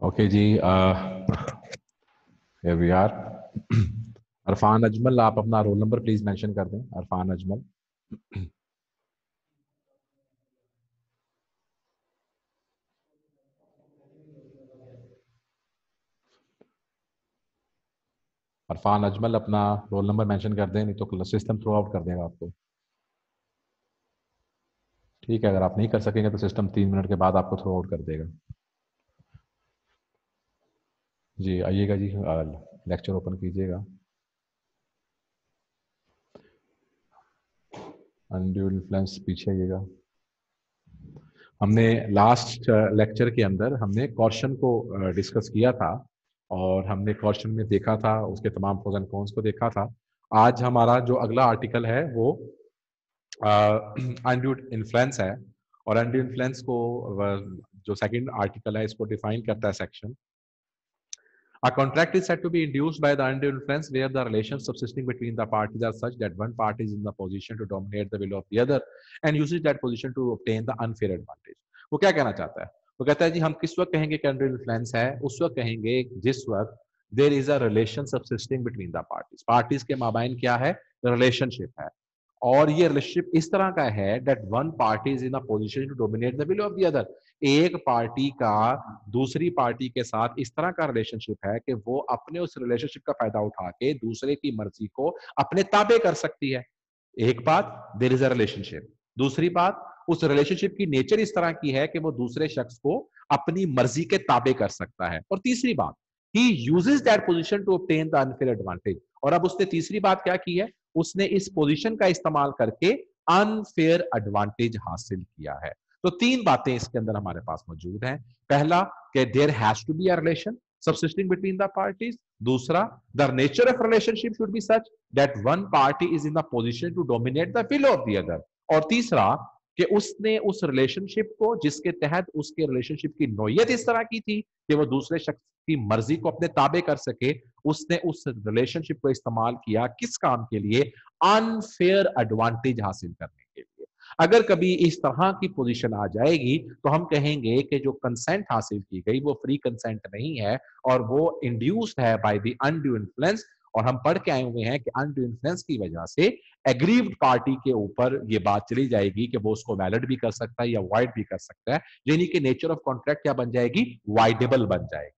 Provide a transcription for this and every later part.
Okay जी। here we are। Arfan Ajmal, आप अपना रोल नंबर प्लीज मेंशन कर दें। अरफान अजमल। अरफान अजमल, अपना रोल नंबर मेंशन कर दें, नहीं तो सिस्टम थ्रो आउट कर देगा आपको। ठीक है, अगर आप नहीं कर सकेंगे तो सिस्टम 3 मिनट के बाद आपको थ्रो आउट कर देगा। जी आइएगा जी, लेक्चर ओपन कीजिएगा। अनड्यू इन्फ्लुएंस, पीछे आइएगा। हमने लास्ट लेक्चर के अंदर हमने कॉशन को डिस्कस किया था, और हमने कॉशन में देखा था उसके तमाम प्रोज एंड कॉन्स को देखा था। आज हमारा जो अगला आर्टिकल है वो अनड्यू इन्फ्लुएंस है। और अनड्यू इन्फ्लुएंस को जो सेकंड आर्टिकल है इसको डिफाइन करता है section. A contract is said to be induced by the undue influence where the relations subsisting between the parties are such that one party is in the position to dominate the will of the other and uses that position to obtain the unfair advantage। वो क्या कहना चाहता है? वो कहता है जी हम किस वक्त कहेंगे कि undue influence है? उस वक्त कहेंगे जिस वक्त there is a relation subsisting between the parties। parties के माबाइन क्या है? relationship है। और ये रिलेशनशिप इस तरह का है that one party is in a position to dominate the will of the other. एक पार्टी का दूसरी पार्टी के साथ इस तरह का रिलेशनशिप है कि वो अपने उस रिलेशनशिप का फायदा उठा के दूसरे की मर्जी को अपने ताबे कर सकती है। एक बात, देयर इज अ रिलेशनशिप। दूसरी बात, उस रिलेशनशिप की नेचर इस तरह की है कि वो दूसरे शख्स को अपनी मर्जी के ताबे कर सकता है। और तीसरी बात, he uses that position to obtain the unfair advantage. और अब उसने तीसरी बात क्या की है? उसने इस पोजीशन का इस्तेमाल करके अनफेयर एडवांटेज हासिल किया है। तो तीन बातें इसके अंदर हमारे पास मौजूद हैं। पहला कि there has to B a relation subsisting between the parties। दूसरा, the nature of relationship should be such that one party is in the position to dominate the will of the other। और तीसरा कि उसने उस relationship को जिसके तहत उसके रिलेशनशिप की नौयत इस तरह की थी कि वो दूसरे शख्स की मर्जी को अपने ताबे कर सके, उसने उस रिलेशनशिप को इस्तेमाल किया किस काम के लिए? अनफेयर एडवांटेज हासिल करने के लिए। अगर कभी इस तरह की पोजीशन आ जाएगी तो हम कहेंगे कि जो कंसेंट हासिल की गई वो फ्री कंसेंट नहीं है, और वो इंड्यूस्ड है बाय द अनड्यू इन्फ्लुएंस। और हम पढ़ के आए हुए हैं कि अनड्यू इन्फ्लुएंस की वजह से एग्रीव्ड पार्टी के ऊपर ये बात चली जाएगी कि वो उसको वैलिड भी कर सकता है या वाइड भी कर सकता है, यानी कि नेचर ऑफ कॉन्ट्रैक्ट क्या बन जाएगी? वाइडेबल बन जाएगी।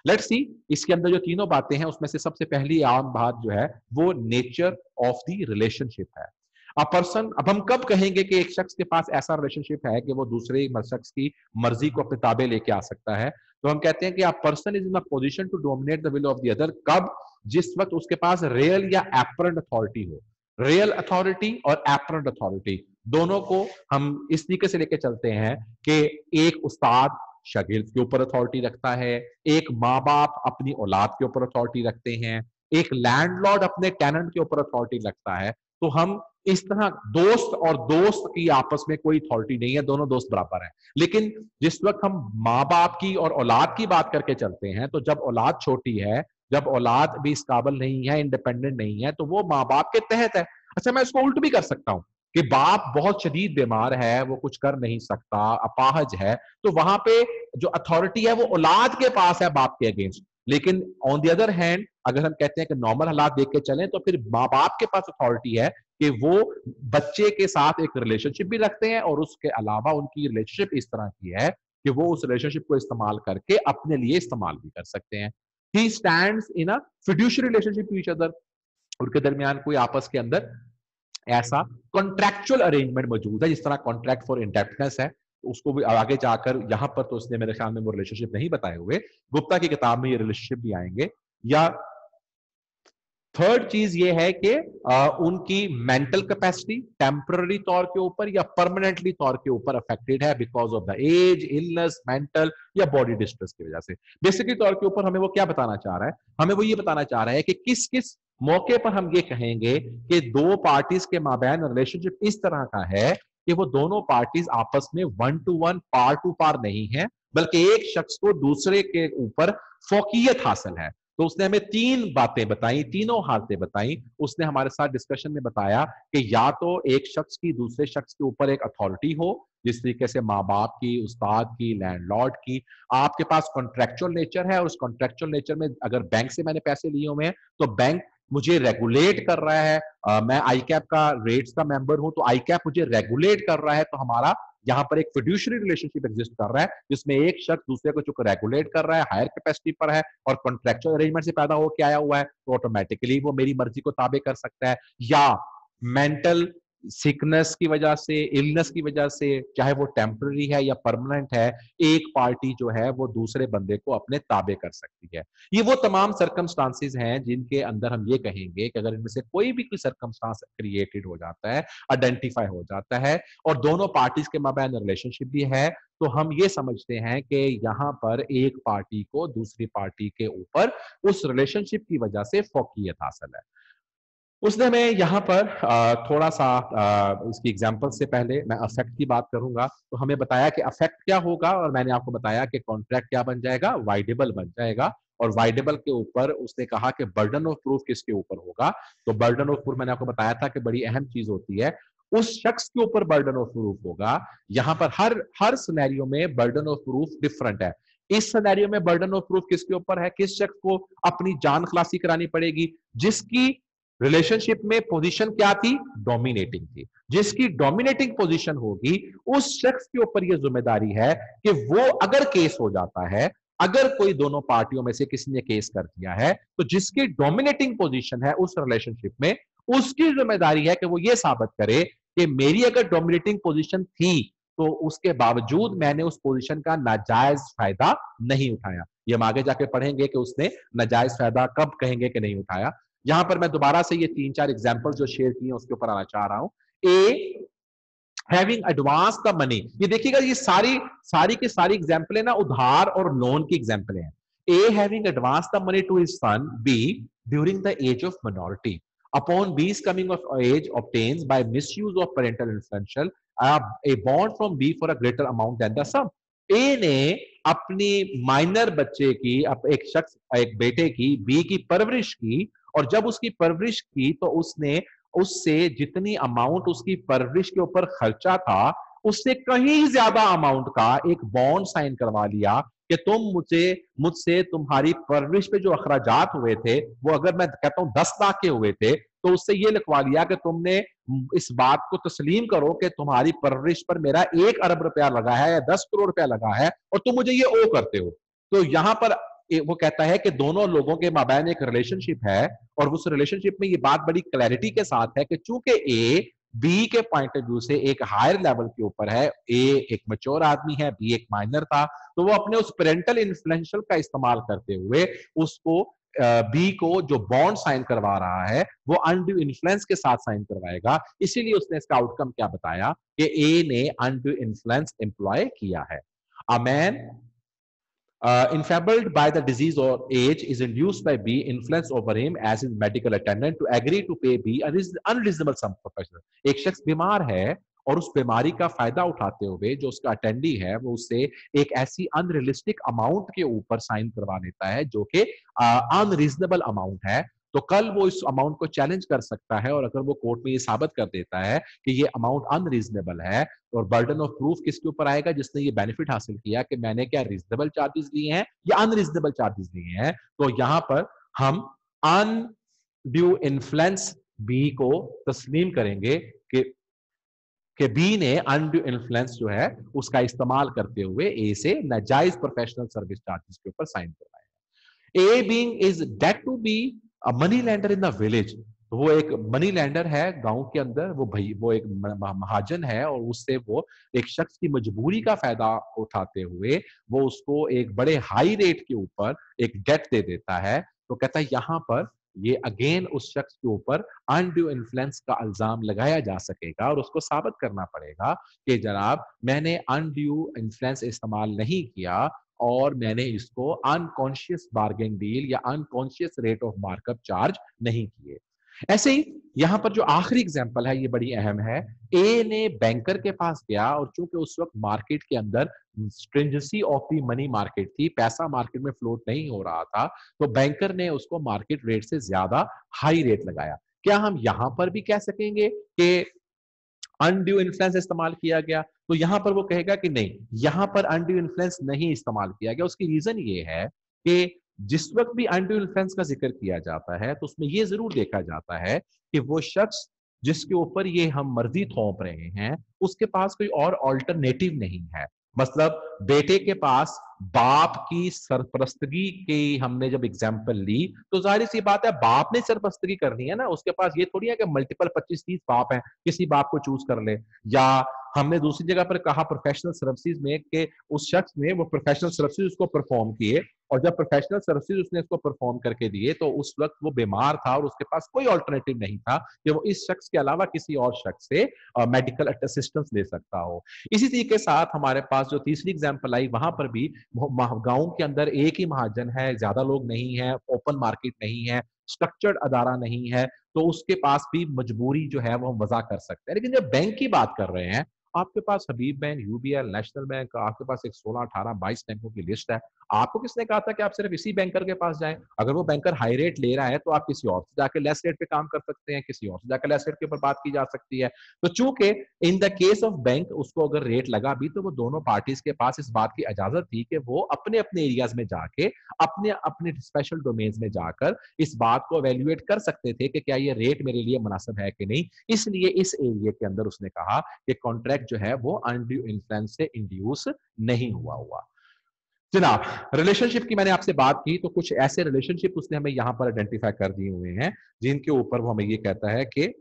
लेट्स सी, इसके अंदर जो तीनों बातें हैं उसमें से सबसे पहली आम बात जो है वो नेचर ऑफ द रिलेशनशिप है। अ पर्सन, अब हम कब कहेंगे कि एक शख्स के पास ऐसा रिलेशनशिप है कि वो दूसरे शख्स की मर्जी को अपने ताबे लेके आ सकता है? तो हम कहते हैं कि a person is in a position to dominate the will of the other. कब? जिस वक्त उसके पास रियल या एपरेंट अथॉरिटी हो। रियल अथॉरिटी और एपरेंट अथॉरिटी दोनों को हम इस तरीके से लेके चलते हैं कि एक उस्ताद शागिर्द के ऊपर अथॉरिटी रखता है, एक माँ बाप अपनी औलाद के ऊपर अथॉरिटी रखते हैं, एक लैंडलॉर्ड अपने टेनेंट के ऊपर अथॉरिटी रखता है। तो हम इस तरह दोस्त और दोस्त की आपस में कोई अथॉरिटी नहीं है, दोनों दोस्त बराबर हैं। लेकिन जिस वक्त हम माँ बाप की और औलाद की बात करके चलते हैं, तो जब औलाद छोटी है, जब औलाद भी इस काबिल नहीं है, इंडिपेंडेंट नहीं है, तो वो माँ बाप के तहत है। अच्छा, मैं इसको उल्ट भी कर सकता हूं कि बाप बहुत शदीद बीमार है, वो कुछ कर नहीं सकता, अपाहज है, तो वहां पे जो अथॉरिटी है वो औलाद के पास है बाप के अगेंस्ट। लेकिन ऑन द अदर हैंड अगर हम कहते हैं कि नॉर्मल हालात देख के चलें, तो फिर माँ बाप के पास अथॉरिटी है कि वो बच्चे के साथ एक रिलेशनशिप भी रखते हैं, और उसके अलावा उनकी रिलेशनशिप इस तरह की है कि वो उस रिलेशनशिप को इस्तेमाल करके अपने लिए इस्तेमाल भी कर सकते हैं। He stands in a fiduciary relationship to each other. उनके दरमियान कोई आपस के अंदर ऐसा कॉन्ट्रैक्चुअल अरेंजमेंट मौजूद है, जिस तरह कॉन्ट्रैक्ट फॉर इंडेप्टनेस है। उसको भी आगे जाकर यहां पर तो उसने मेरे ख्याल में वो रिलेशनशिप नहीं बताए हुए, गुप्ता की किताब में ये रिलेशनशिप भी आएंगे। या थर्ड चीज ये है कि उनकी मेंटल कैपेसिटी टेम्पररी तौर के ऊपर या परमानेंटली तौर के ऊपर अफेक्टेड है because of the age, illness, mental या बॉडी डिस्ट्रेस की वजह से। बेसिकली तौर के ऊपर हमें वो क्या बताना चाह रहा है? हमें वो ये बताना चाह रहा है कि किस किस मौके पर हम ये कहेंगे कि दो पार्टीज के माबैन रिलेशनशिप इस तरह का है कि वो दोनों पार्टीज आपस में one to one, par to par नहीं है, बल्कि एक शख्स को दूसरे के ऊपर फौकियत हासिल है। तो उसने हमें तीन बातें बताई, तीनों हालतें बताई। उसने हमारे साथ डिस्कशन में बताया कि या तो एक शख्स की दूसरे शख्स के ऊपर एक अथॉरिटी हो, जिस तरीके से माँ बाप की, उस्ताद की, लैंडलॉर्ड की, आपके पास कॉन्ट्रेक्चुअल नेचर है और उस कॉन्ट्रेक्चुअल नेचर में अगर बैंक से मैंने पैसे लिए हुए हैं तो बैंक मुझे रेगुलेट कर रहा है। मैं आई कैप का रेट्स का मेंबर हूं तो आई कैप मुझे रेगुलेट कर रहा है, तो हमारा यहाँ पर एक फिड्यूशरी रिलेशनशिप एग्जिस्ट कर रहा है जिसमें एक शख्स दूसरे को चूंकि रेगुलेट कर रहा है, हायर कैपेसिटी पर है और कॉन्ट्रेक्चुअल अरेंजमेंट से पैदा होकर आया हुआ है, तो ऑटोमेटिकली वो मेरी मर्जी को ताबे कर सकता है। या मेंटल सिकनेस की वजह से, इलनेस की वजह से, चाहे वो टेम्पररी है या परमानेंट है, एक पार्टी जो है वो दूसरे बंदे को अपने ताबे कर सकती है। ये वो तमाम सर्कमस्टांसेस हैं जिनके अंदर हम ये कहेंगे कि अगर इनमें से कोई भी कोई सर्कमस्टांस क्रिएटेड हो जाता है, आइडेंटिफाई हो जाता है और दोनों पार्टीज के माबैन रिलेशनशिप भी है, तो हम ये समझते हैं कि यहां पर एक पार्टी को दूसरी पार्टी के ऊपर उस रिलेशनशिप की वजह से फौकियत हासिल है। उसने हमें यहाँ पर थोड़ा सा इसकी एग्जांपल से पहले मैं अफेक्ट की बात करूंगा, तो हमें बताया कि अफेक्ट क्या होगा और मैंने आपको बताया कि कॉन्ट्रैक्ट क्या बन जाएगा, वाइडेबल बन जाएगा। और वाइडेबल के ऊपर उसने कहा कि बर्डन ऑफ प्रूफ किसके ऊपर होगा, तो बर्डन ऑफ प्रूफ मैंने आपको बताया था कि बड़ी अहम चीज होती है, उस शख्स के ऊपर बर्डन ऑफ प्रूफ होगा। यहाँ पर हर हर सिनेरियो में बर्डन ऑफ प्रूफ डिफरेंट है। इस सिनेरियो में बर्डन ऑफ प्रूफ किसके ऊपर है, किस शख्स को अपनी जान खलासी करानी पड़ेगी, जिसकी रिलेशनशिप में पोजीशन क्या थी, डोमिनेटिंग थी। जिसकी डोमिनेटिंग पोजीशन होगी उस शख्स के ऊपर यह जिम्मेदारी है कि वो अगर केस हो जाता है, अगर कोई दोनों पार्टियों में से किसी ने केस कर दिया है, तो जिसकी डोमिनेटिंग पोजीशन है उस रिलेशनशिप में, उसकी जिम्मेदारी है कि वो ये साबित करे कि मेरी अगर डोमिनेटिंग पोजीशन थी तो उसके बावजूद मैंने उस पोजीशन का नाजायज फायदा नहीं उठाया। ये हम आगे जाके पढ़ेंगे कि उसने नाजायज फायदा कब कहेंगे कि नहीं उठाया। यहां पर मैं दोबारा से ये तीन चार एग्जांपल जो शेयर किए उसके ऊपर आना चाह रहा हूं। ए हैविंग एडवांस द मनी, ये देखिएगा ये सारी सारी की सारी एग्जांपल है ना उधार और लोन की एग्जांपल है। A having advance the money to his son B during the age of minority upon बी's coming of age obtains by misuse of parental influential a bond from B for a greater amount than the sum। ए ने अपनी minor बच्चे की, एक शख्स, एक बेटे की बी की परवरिश की, और जब उसकी परवरिश की तो उसने उससे जितनी अमाउंट उसकी परवरिश के ऊपर खर्चा था उससे कहीं ज्यादा अमाउंट का एक बॉन्ड साइन करवा लिया कि तुम मुझसे तुम्हारी परवरिश पे जो अखराजात हुए थे वो, अगर मैं कहता हूं 10 लाख के हुए थे, तो उससे ये लिखवा लिया कि तुमने इस बात को तस्लीम करो कि तुम्हारी परवरिश पर मेरा 1 अरब रुपया लगा है या 10 करोड़ रुपया लगा है और तुम मुझे ये ओ करते हो। तो यहां पर वो कहता है कि दोनों लोगों के माबैन एक रिलेशनशिप है और उस रिलेशनशिप में ये बात बड़ी क्लैरिटी के साथ है कि चूंकि ए बी के पॉइंट ऑफ व्यू से एक हायर लेवल के ऊपर है, ए एक मैच्योर आदमी है, बी एक माइनर था, तो वो अपने उस पेरेंटल इन्फ्लुएंशियल का इस्तेमाल करते हुए उसको बी को जो बॉन्ड साइन करवा रहा है वो अनड्यू इन्फ्लुएंस के साथ साइन करवाएगा। इसीलिए उसने इसका आउटकम क्या बताया कि ए ने अनड्यू इन्फ्लुएंस एम्प्लॉय किया है। A man enfeebled by the disease or age is induced by B influence over him as his medical attendant to agree to pay B a unreasonable sum professional। एक शख्स बीमार है और उस बीमारी का फायदा उठाते हुए जो उसका अटेंडी है वो उससे एक ऐसी अनरियलिस्टिक अमाउंट के ऊपर साइन करवा लेता है जो कि अनरीजनेबल अमाउंट है। तो कल वो इस अमाउंट को चैलेंज कर सकता है और अगर वो कोर्ट में ये साबित कर देता है कि ये अमाउंट अनरीजनेबल है, और बर्डन ऑफ प्रूफ किसके ऊपर आएगा, जिसने ये बेनिफिट हासिल किया कि मैंने क्या रीजनेबल चार्जेस लिए हैं या अनरीजनेबल चार्जेस लिए हैं। तो यहां पर हम अनड्यू इन्फ्लुएंस बी को तस्लीम करेंगे कि बी ने अनड्यू इन्फ्लुएंस जो है उसका इस्तेमाल करते हुए ए से नाजायज प्रोफेशनल सर्विस चार्जेस के ऊपर साइन करवाया। A being is debt to B a money lender in the village, तो वो एक मनी लेंडर है गांव के अंदर, वो एक महाजन है और उससे वो एक शख्स की मजबूरी का फायदा उठाते हुए वो उसको एक बड़े हाई रेट के ऊपर एक डेट दे देता है। तो कहता है यहां पर ये अगेन उस शख्स के ऊपर अनड्यू इन्फ्लुएंस का इल्जाम लगाया जा सकेगा और उसको साबित करना पड़ेगा कि जनाब मैंने अनड्यू इन्फ्लुएंस इस्तेमाल नहीं किया और मैंने इसको अनकॉन्शियस बार्गेन डील या unconscious rate of markup charge नहीं किए। ऐसे ही यहाँ पर जो आखिरी एग्जांपल है ये बड़ी अहम है। ए ने बैंकर के पास गया और चूंकि उस वक्त मार्केट के अंदर स्ट्रेंजेंसी ऑफ द मनी मार्केट थी, पैसा मार्केट में फ्लोट नहीं हो रहा था, तो बैंकर ने उसको मार्केट रेट से ज्यादा हाई रेट लगाया। क्या हम यहां पर भी कह सकेंगे कि अनड्यू इन्फ्लुएंस इस्तेमाल किया गया? तो यहां पर वो कहेगा कि नहीं, यहां पर अनड्यू इन्फ्लुएंस नहीं इस्तेमाल किया गया। उसकी रीजन ये है कि जिस वक्त भी अनड्यू इन्फ्लुएंस का जिक्र किया जाता है तो उसमें ये जरूर देखा जाता है कि वो शख्स जिसके ऊपर ये हम मर्जी थोप रहे हैं उसके पास कोई और ऑल्टरनेटिव नहीं है। मतलब बेटे के पास बाप की सरपरस्तगी की हमने जब एग्जाम्पल ली तो जाहिर सी बात है बाप ने सरपरस्तगी करनी है ना, उसके पास ये थोड़ी है कि मल्टीपल 25-30 बाप हैं, किसी बाप को चूज कर ले। या हमने दूसरी जगह पर कहा प्रोफेशनल सर्विसेज में कि उस शख्स ने वो प्रोफेशनल सर्विसेज उसको परफॉर्म किए और जब प्रोफेशनल सर्विसेज उसने उसको परफॉर्म करके दिए तो उस वक्त वो बीमार था और उसके पास कोई ऑल्टरनेटिव नहीं था कि वो इस शख्स के अलावा किसी और शख्स से मेडिकल असिस्टेंस ले सकता हो। इसी तरीके के साथ हमारे पास जो तीसरी एग्जाम्पल आई वहां पर भी गांव के अंदर एक ही महाजन है, ज्यादा लोग नहीं है, ओपन मार्केट नहीं है, स्ट्रक्चर्ड अदारा नहीं है, तो उसके पास भी मजबूरी जो है वो हम वजह कर सकते हैं। लेकिन जब बैंक की बात कर रहे हैं, आपके पास हबीब बैंक, यूबीएल, नेशनल बैंक, आपके पास एक 16 18 22 बैंकों की लिस्ट है। आपको किसने कहा था कि आप सिर्फ इसी बैंकर के पास जाएं? अगर वो बैंकर हाई रेट ले रहा है तो आप किसी और से जाकर लेस रेट पे काम कर सकते हैं, किसी और से जाकर लेस रेट के ऊपर बात की जा सकती है। तो चूंकि इन द केस ऑफ बैंक उसको अगर रेट लगा भी तो वो दोनों पार्टीज के पास इस बात की इजाजत थी कि वो अपने अपने एरियाज में जाके अपने अपने स्पेशल डोमेन्स में जाकर इस बात को एवेल्युएट कर सकते थे कि क्या ये रेट मेरे लिए मुनासिब है कि नहीं। इसलिए इस एरिया के अंदर उसने कहा कि कॉन्ट्रैक्ट जो है वो अनड्यू इन्फ्लुएंस से इंड्यूस नहीं हुआ। जनाब, रिलेशनशिप की मैंने आपसे बात की तो कुछ ऐसे रिलेशनशिप उसने हमें यहां पर आइडेंटिफाई कर दिए हुए हैं जिनके ऊपर वो हमें ये कहता है कि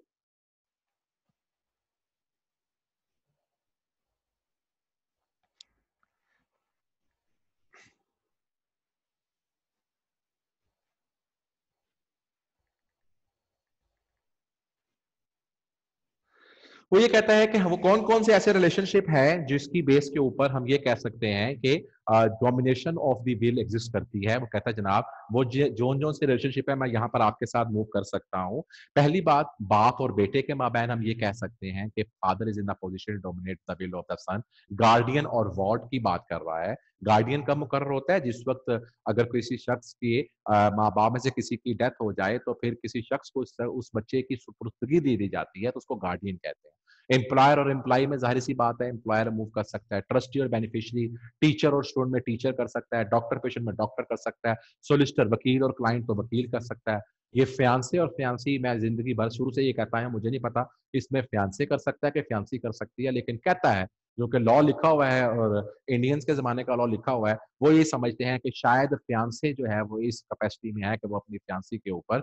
वो ये कहता है कि वो कौन कौन से ऐसे रिलेशनशिप है जिसकी बेस के ऊपर हम ये कह सकते हैं कि domination of the will exist करती है। वो कहता है जनाब वो जोन जोन से रिलेशनशिप है मैं यहाँ पर आपके साथ मूव कर सकता हूँ। पहली बात, बाप और बेटे के माबैन हम ये कह सकते हैं कि father is in the position to dominate the will of the son. Guardian और वॉर्ड की बात कर रहा है। गार्डियन कब मुकर्रर होता है? जिस वक्त अगर किसी शख्स की माँ बाप में से किसी की डेथ हो जाए तो फिर किसी शख्स को उस बच्चे की सुपुर्दगी दे दी जाती है तो उसको गार्डियन कहते हैं। एम्प्लॉयर और एम्प्लॉय में जाहिर सी बात है एम्प्लॉयर मूव कर सकता है, ट्रस्टी और बेनिफिशियरी, टीचर और स्टूडेंट में टीचर कर सकता है, डॉक्टर पेशेंट में डॉक्टर कर सकता है, सोलिसिटर वकील और क्लाइंट तो वकील कर सकता है। ये फियांसे और फियांसी मैं जिंदगी भर शुरू से ये कहता है, मुझे नहीं पता इसमें फियांसे कर सकता है कि फियांसी कर सकती है, लेकिन कहता है जो कि लॉ लिखा हुआ है और इंडियंस के जमाने का लॉ लिखा हुआ है वो ये समझते हैं कि शायद फियांसे जो है वो इस कैपेसिटी में है कि वो अपनी फियांसी के ऊपर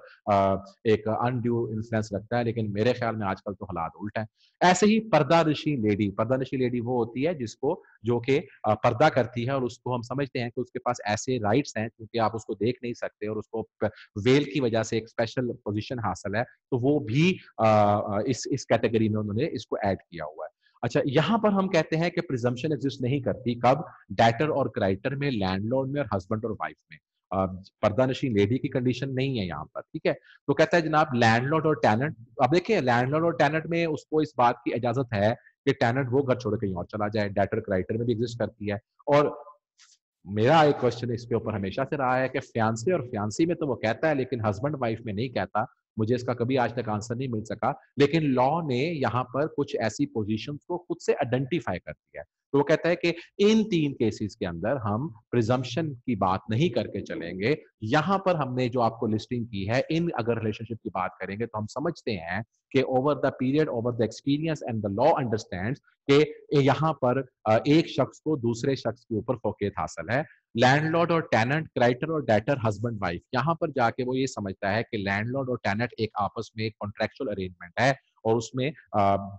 एक अनड्यू इन्फ्लुएंस रखता है, लेकिन मेरे ख्याल में आजकल तो हालात उल्टा है। ऐसे ही पर्दा नशी लेडी वो होती है जिसको जो कि पर्दा करती है और उसको हम समझते हैं कि उसके पास ऐसे राइट्स हैं क्योंकि आप उसको देख नहीं सकते और उसको वेल की वजह से एक स्पेशल पोजीशन हासिल है, तो वो भी इस कैटेगरी में उन्होंने इसको ऐड किया हुआ है। अच्छा, यहां पर हम कहते हैं कि प्रिजम्पशन एग्जिस्ट नहीं करती कब? डेटर और क्राइटर में, लैंडलॉर्ड में और हस्बैंड और वाइफ में। पर्दानशी लेडी की कंडीशन नहीं है यहाँ पर, ठीक है। तो कहता है जनाब लैंडलॉर्ड और टेनेंट। अब देखिए लैंडलॉर्ड और टेनेंट में उसको इस बात की इजाजत है कि टेनेंट वो घर छोड़ कहीं और चला जाए। डेटर क्राइटर में भी एग्जिस्ट करती है। और मेरा एक क्वेश्चन इसके ऊपर हमेशा से रहा है कि फियांसे और फियांसी में तो वो कहता है लेकिन हस्बैंड वाइफ में नहीं कहता। मुझे इसका कभी आज तक आंसर नहीं मिल सका, लेकिन लॉ ने यहाँ पर कुछ ऐसी पोजीशंस को खुद से आइडेंटिफाई कर दिया है। तो वो कहता है कि इन 3 केसेस के अंदर हम प्रिजम्पशन की बात नहीं करके चलेंगे। यहाँ पर हमने जो आपको लिस्टिंग की है, इन अगर रिलेशनशिप की बात करेंगे तो हम समझते हैं कि over the period, over the experience and the law understands कि यहाँ पर एक शख्स को दूसरे शख्स के ऊपर फौकियत हासिल है। लैंडलॉर्ड और टेनेंट, क्राइटर और डेटर, हस्बैंड वाइफ, यहाँ पर जाके वो ये समझता है कि लैंडलॉर्ड और टेनेंट एक आपस में एक कॉन्ट्रेक्चुअल अरेंजमेंट है और उसमें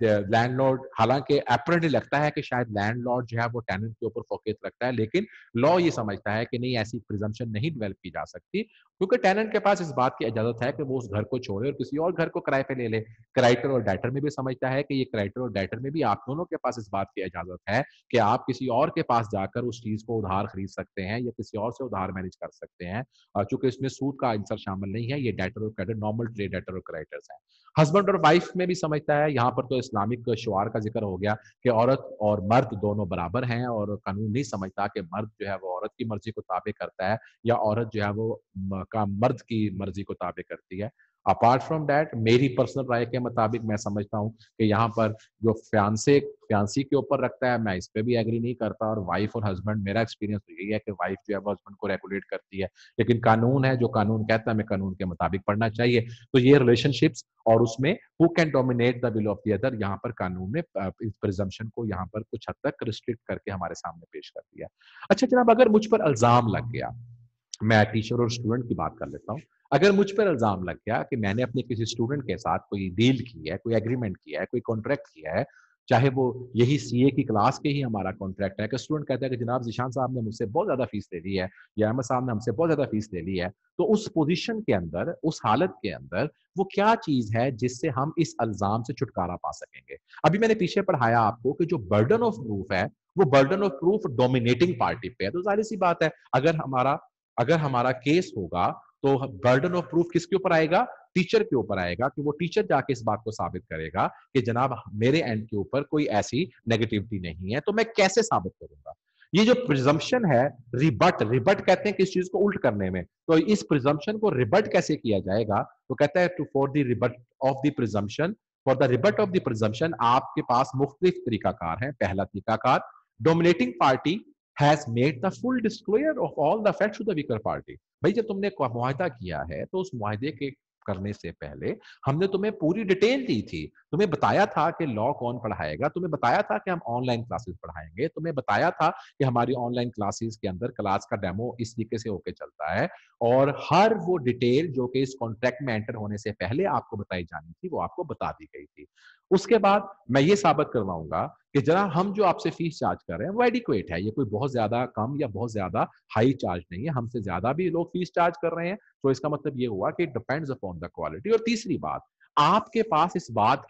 लैंडलॉर्ड, हालांकि अपरेंटली लगता है कि शायद लैंडलॉर्ड जो है वो टेनेंट के ऊपर फोकस रखता है, लेकिन लॉ ये समझता है कि नहीं, ऐसी प्रिजम्पशन नहीं डेवलप की जा सकती, क्योंकि टेनेंट के पास इस बात की इजाजत है कि वो उस घर को छोड़े और किसी और घर को किराए पे ले ले। क्राइटर और डेटर में भी समझता है कि ये क्राइटर और डेटर में भी आप दोनों के पास इस बात की इजाजत है कि आप किसी और के पास जाकर उस चीज को उधार खरीद सकते हैं या किसी और से उधार मैनेज कर सकते हैं। चूंकि इसमें सूद का आंसर शामिल नहीं है, ये डेटर और क्रेडिटर, नॉर्मल ट्रेड डेटर और क्रेडिटर्स हैं। हस्बैंड और वाइफ में भी समझता है, यहाँ पर तो इस्लामिक शुआर का जिक्र हो गया कि औरत और मर्द दोनों बराबर हैं, और कानून नहीं समझता कि मर्द जो है वो औरत की मर्जी को ताबे करता है या औरत जो है वो मर्द की मर्जी को ताबे करती है। अपार्ट फ्रॉम दैट, मेरी पर्सनल राय के मुताबिक मैं समझता हूँ कि यहाँ पर जो फ्यांसी के ऊपर रखता है, मैं इस पे भी एग्री नहीं करता, और वाइफ और हस्बैंड, मेरा एक्सपीरियंस तो यही है कि वाइफ जो है वो हस्बैंड को रेगुलेट करती है, लेकिन कानून है, जो कानून कहता है हमें कानून के मुताबिक पढ़ना चाहिए। तो ये रिलेशनशिप्स और उसमें who can dominate the will of the other, यहाँ पर कानून ने इस प्रिजम्पशन को यहाँ पर कुछ हद तक रिस्ट्रिक्ट करके हमारे सामने पेश कर दिया। अच्छा जनाब, अगर मुझ पर इल्जाम लग गया, मैं टीचर और स्टूडेंट की बात कर लेता हूँ, अगर मुझ पर इल्जाम लग गया कि मैंने अपने किसी स्टूडेंट के साथ कोई डील की है, कोई एग्रीमेंट किया है, कोई कॉन्ट्रैक्ट किया है, चाहे वो यही सीए की क्लास के ही हमारा कॉन्ट्रैक्ट है, कि स्टूडेंट कहता है कि जनाब जिशान साहब ने मुझसे बहुत ज्यादा फीस ले ली है या अहमद साहब ने हमसे बहुत ज्यादा फीस ले ली है, तो उस पोजीशन के अंदर, उस हालत के अंदर वो क्या चीज है जिससे हम इस इल्जाम से छुटकारा पा सकेंगे। अभी मैंने पीछे पढ़ाया आपको कि जो बर्डन ऑफ प्रूफ है, वो burden of proof dominating party पे है। तो जाहिर सी बात है, अगर हमारा केस होगा तो बर्डन ऑफ प्रूफ किसके ऊपर आएगा? टीचर के ऊपर आएगा, कि वो टीचर जाके इस बात को साबित करेगा कि जनाब मेरे एंड के ऊपर कोई ऐसी नेगेटिविटी नहीं है। तो मैं कैसे साबित करूंगा? ये जो प्रिजम्पशन है, रिबट रिबट कहते हैं किस चीज को उल्ट करने में, तो इस प्रिजम्पशन को रिबट कैसे किया जाएगा? तो कहता है to for the rebut of the presumption, for the rebut of the presumption आपके पास मुख्तलिफ तरीकाकार है। पहला तरीकाकार, dominating party has made the full disclosure of all the facts to the weaker party. भाई जब तुमने मुआहदा किया है तो उस मुआहदे के करने से पहले हमने तुम्हें पूरी डिटेल दी थी, तुम्हें बताया था कि लॉ कौन पढ़ाएगा, तुम्हें बताया था कि हम ऑनलाइन क्लासेस पढ़ाएंगे, तुम्हें बताया था कि हमारी ऑनलाइन क्लासेस के अंदर क्लास का डेमो इस तरीके से होके चलता है, और हर वो डिटेल जो कि इस कॉन्ट्रैक्ट में एंटर होने से पहले आपको बताई जानी थी वो आपको बता दी गई थी। उसके बाद मैं ये साबित करवाऊंगा कि जरा हम जो आपसे फीस चार्ज कर रहे हैं वो एडिक्वेट है, ये कोई बहुत ज्यादा कम या बहुत ज्यादा हाई चार्ज नहीं है, हमसे ज्यादा भी लोग फीस चार्ज कर रहे हैं, तो इसका मतलब ये हुआ कि डिपेंड्स अपॉन द क्वालिटी। और तीसरी बात, आपके पास इस बात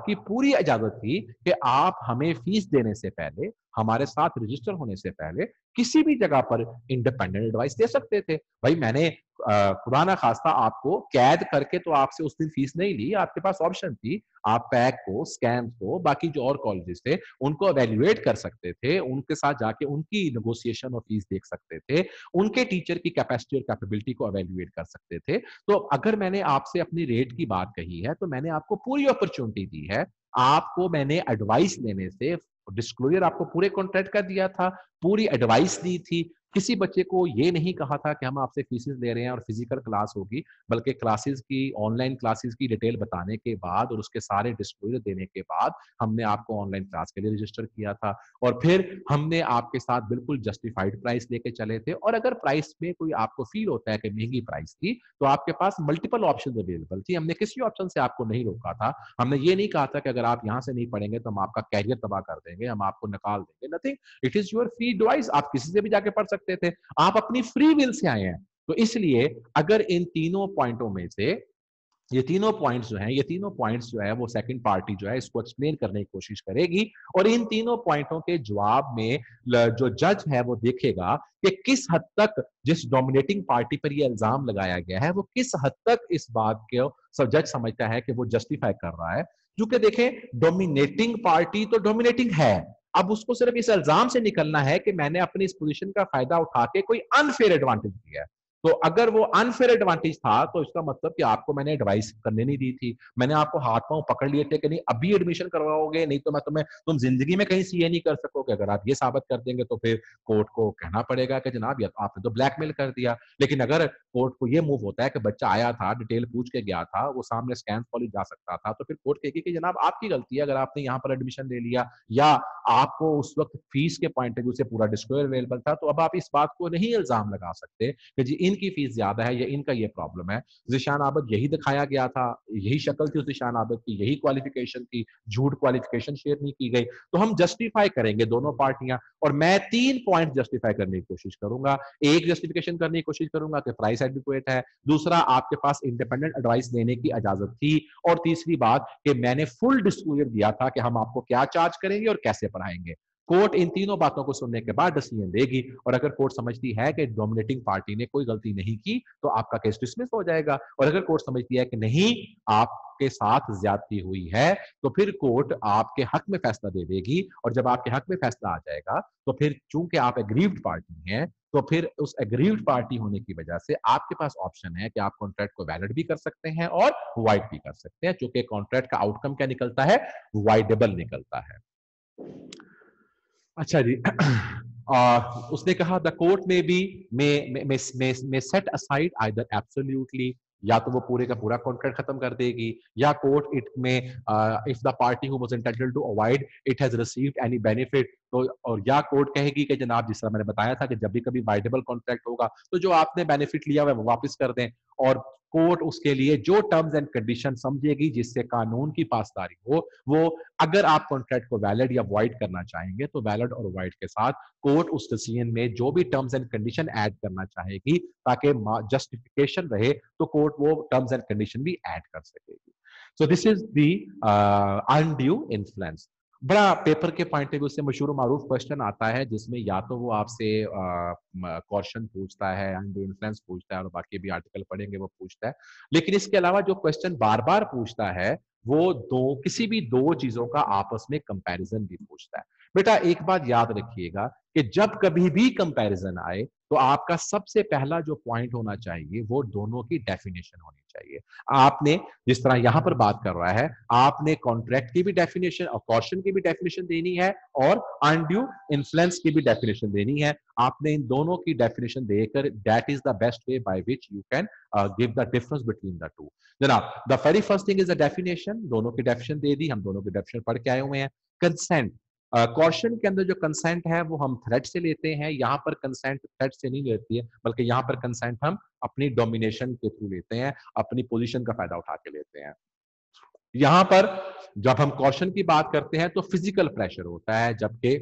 की पूरी इजाजत थी कि आप हमें फीस देने से पहले, हमारे साथ रजिस्टर होने से पहले किसी भी जगह पर इंडिपेंडेंट एडवाइस दे सकते थे। भाई मैंने खुदा ना खास्ता आपको कैद करके तो आपसे उस दिन फीस नहीं ली, आपके पास ऑप्शन थी, आप पैक को, स्कैम को, बाकी जो और कॉलेजेस थे उनको एवेल्युएट कर सकते थे, उनके साथ जाके उनकी नेगोशिएशन और फीस देख सकते थे, उनके टीचर की कैपेसिटी और कैपेबिलिटी को एवेल्युएट कर सकते थे। तो अगर मैंने आपसे अपनी रेट की बात कही है तो मैंने आपको पूरी अपॉर्चुनिटी दी है, आपको मैंने एडवाइस लेने से, डिस्क्लोजर आपको पूरे कॉन्ट्रैक्ट का दिया था, पूरी एडवाइस दी थी, किसी बच्चे को ये नहीं कहा था कि हम आपसे फीसेस ले रहे हैं और फिजिकल क्लास होगी, बल्कि क्लासेस की, ऑनलाइन क्लासेस की डिटेल बताने के बाद और उसके सारे डिस्क्लोजर देने के बाद हमने आपको ऑनलाइन क्लास के लिए रजिस्टर किया था, और फिर हमने आपके साथ बिल्कुल जस्टिफाइड प्राइस लेके चले थे। और अगर प्राइस में कोई आपको फील होता है कि महंगी प्राइस थी, तो आपके पास मल्टीपल ऑप्शन अवेलेबल थी, हमने किसी ऑप्शन से आपको नहीं रोका था, हमने ये नहीं कहा था कि अगर आप यहाँ से नहीं पढ़ेंगे तो हम आपका कैरियर तबाह कर देंगे, हम आपको निकाल देंगे, nothing. It is your free device, आप किसी से भी जाके पढ़ सकते थे, आप अपनी फ्री विल से आए हैं। तो इसलिए अगर इन तीनों पॉइंटों में से ये तीनों पॉइंट्स जो है वो सेकंड पार्टी जो है इसको एक्सप्लेन करने की कोशिश करेगी, और इन तीनों पॉइंटों के जवाब में जो जज है वो देखेगा कि किस हद तक जिस डोमिनेटिंग पार्टी पर ये इल्जाम लगाया गया है वो किस हद तक इस बात को जज समझता है कि वो जस्टिफाई कर रहा है। क्योंकि देखें, डोमिनेटिंग पार्टी तो डोमिनेटिंग है, अब उसको सिर्फ इस इल्जाम से निकलना है कि मैंने अपनी इस पोजीशन का फायदा उठा के कोई अनफेयर एडवांटेज दिया है। तो अगर वो अनफेयर एडवांटेज था तो इसका मतलब कि आपको मैंने एडवाइस करने नहीं दी थी, मैंने आपको हाथ पांव पकड़ लिए थे कि नहीं अभी एडमिशन करवाओगे, नहीं तो मैं तुम जिंदगी में कहीं सीए नहीं कर सकोगे। अगर आप ये साबित कर देंगे तो फिर कोर्ट को कहना पड़ेगा कि जनाब ये आपने तो ब्लैकमेल कर दिया। लेकिन अगर कोर्ट को ये मूव होता है कि बच्चा आया था, डिटेल पूछ के गया था, वो सामने स्कैन कॉलेज जा सकता था, तो फिर कोर्ट कहेगी कि जनाब आपकी गलती है अगर आपने यहाँ पर एडमिशन ले लिया, या आपको उस वक्त फीस के पॉइंट ऑफ व्यू से पूरा डिस्क्लोजर अवेलेबल था, तो अब आप इस बात को नहीं इल्जाम लगा सकते कि जी इन इनकी फीस ज्यादा है या इनका ये प्रॉब्लम है। ज़ीशान आबद यही दिखाया गया था, यही शक्ल थी ज़ीशान आबद की, यही क्वालिफिकेशन थी, झूठ क्वालिफिकेशन शेयर नहीं की गई। तो हम जस्टिफाई करेंगे दोनों पार्टियां, और मैं 3 पॉइंट जस्टिफाई करने की कोशिश करूंगा। एक जस्टिफिकेशन करने की कोशिश करूंगा कि प्राइस एडिक्वेट है, दूसरा आपके पास इंडिपेंडेंट एडवाइस लेने की इजाजत थी, और तीसरी बात कि मैंने फुल डिस्क्लोजर दिया था कि हम आपको क्या चार्ज करेंगे और कैसे पढ़ाएंगे। कोर्ट इन तीनों बातों को सुनने के बाद डिसीजन देगी, और अगर कोर्ट समझती है कि डोमिनेटिंग पार्टी ने कोई गलती नहीं की तो आपका केस डिसमिस हो जाएगा, और अगर कोर्ट समझती है कि नहीं आपके साथ ज्यादती हुई है तो फिर कोर्ट आपके हक में फैसला दे देगी, और जब आपके हक में फैसला आ जाएगा तो फिर चूंकि आप एग्रीव्ड पार्टी हैं तो फिर उस एग्रीव्ड पार्टी होने की वजह से आपके पास ऑप्शन है कि आप कॉन्ट्रैक्ट को वैलिड भी कर सकते हैं और वाइड भी कर सकते हैं, क्योंकि कॉन्ट्रैक्ट का आउटकम क्या निकलता है, वाइडेबल निकलता है। अच्छा जी। उसने कहा द कोर्ट में बी में सेट असाइड आइदर एब्सोल्युटली, या तो वो पूरे का पूरा कॉन्ट्रैक्ट खत्म कर देगी, या court it may if the party who was entitled to avoid it has received any benefit, तो और या कोर्ट कहेगी कि जनाब जिस तरह मैंने बताया था कि जब भी कभी वाइडेबल कॉन्ट्रैक्ट होगा तो जो आपने बेनिफिट लिया हुआ है वो वापस कर दें, और कोर्ट उसके लिए जो टर्म्स एंड कंडीशन समझेगी जिससे कानून की पासदारी हो वो, अगर आप कॉन्ट्रैक्ट को वैलिड या वॉइड करना चाहेंगे तो वैलिड और वॉइड के साथ कोर्ट उस डिसीजन में जो भी टर्म्स एंड कंडीशन ऐड करना चाहेगी ताकि जस्टिफिकेशन रहे तो कोर्ट वो टर्म्स एंड कंडीशन भी ऐड कर सकेगी। So this is the undue influence. बड़ा पेपर के पॉइंट ऑफ व्यू से मशहूर मारूफ क्वेश्चन आता है जिसमें या तो वो आपसे क्वेश्चन पूछता है, अनड्यू इन्फ्लुएंस पूछता है, और बाकी भी आर्टिकल पढ़ेंगे वो पूछता है, लेकिन इसके अलावा जो क्वेश्चन बार बार पूछता है वो किसी भी दो चीजों का आपस में कंपैरिजन भी पूछता है। बेटा एक बात याद रखिएगा कि जब कभी भी कंपैरिजन आए तो आपका सबसे पहला जो पॉइंट होना चाहिए वो दोनों की डेफिनेशन होनी चाहिए। आपने जिस तरह यहां पर बात कर रहा है, आपने कॉन्ट्रैक्ट की भी डेफिनेशन और कॉशन की भी डेफिनेशन देनी है, और अनड्यू इन्फ्लुएंस की भी डेफिनेशन देनी है। आपने इन दोनों की डेफिनेशन देकर that is the best way by which you can give the difference between the two. जनाब the very first thing is the definition, दोनों की डेफिनेशन दे दी, हम दोनों की डेफिनेशन पढ़ के आए हुए हैं। कंसेंट, कॉशन के अंदर जो कंसेंट है वो हम थ्रेट से लेते हैं, यहाँ पर कंसेंट थ्रेट से नहीं लेती है, बल्कि यहाँ पर कंसेंट हम अपनी डोमिनेशन के थ्रू लेते हैं, अपनी पोजीशन का फायदा उठा के लेते हैं। यहाँ पर जब हम कॉशन की बात करते हैं तो फिजिकल प्रेशर होता है, जबकि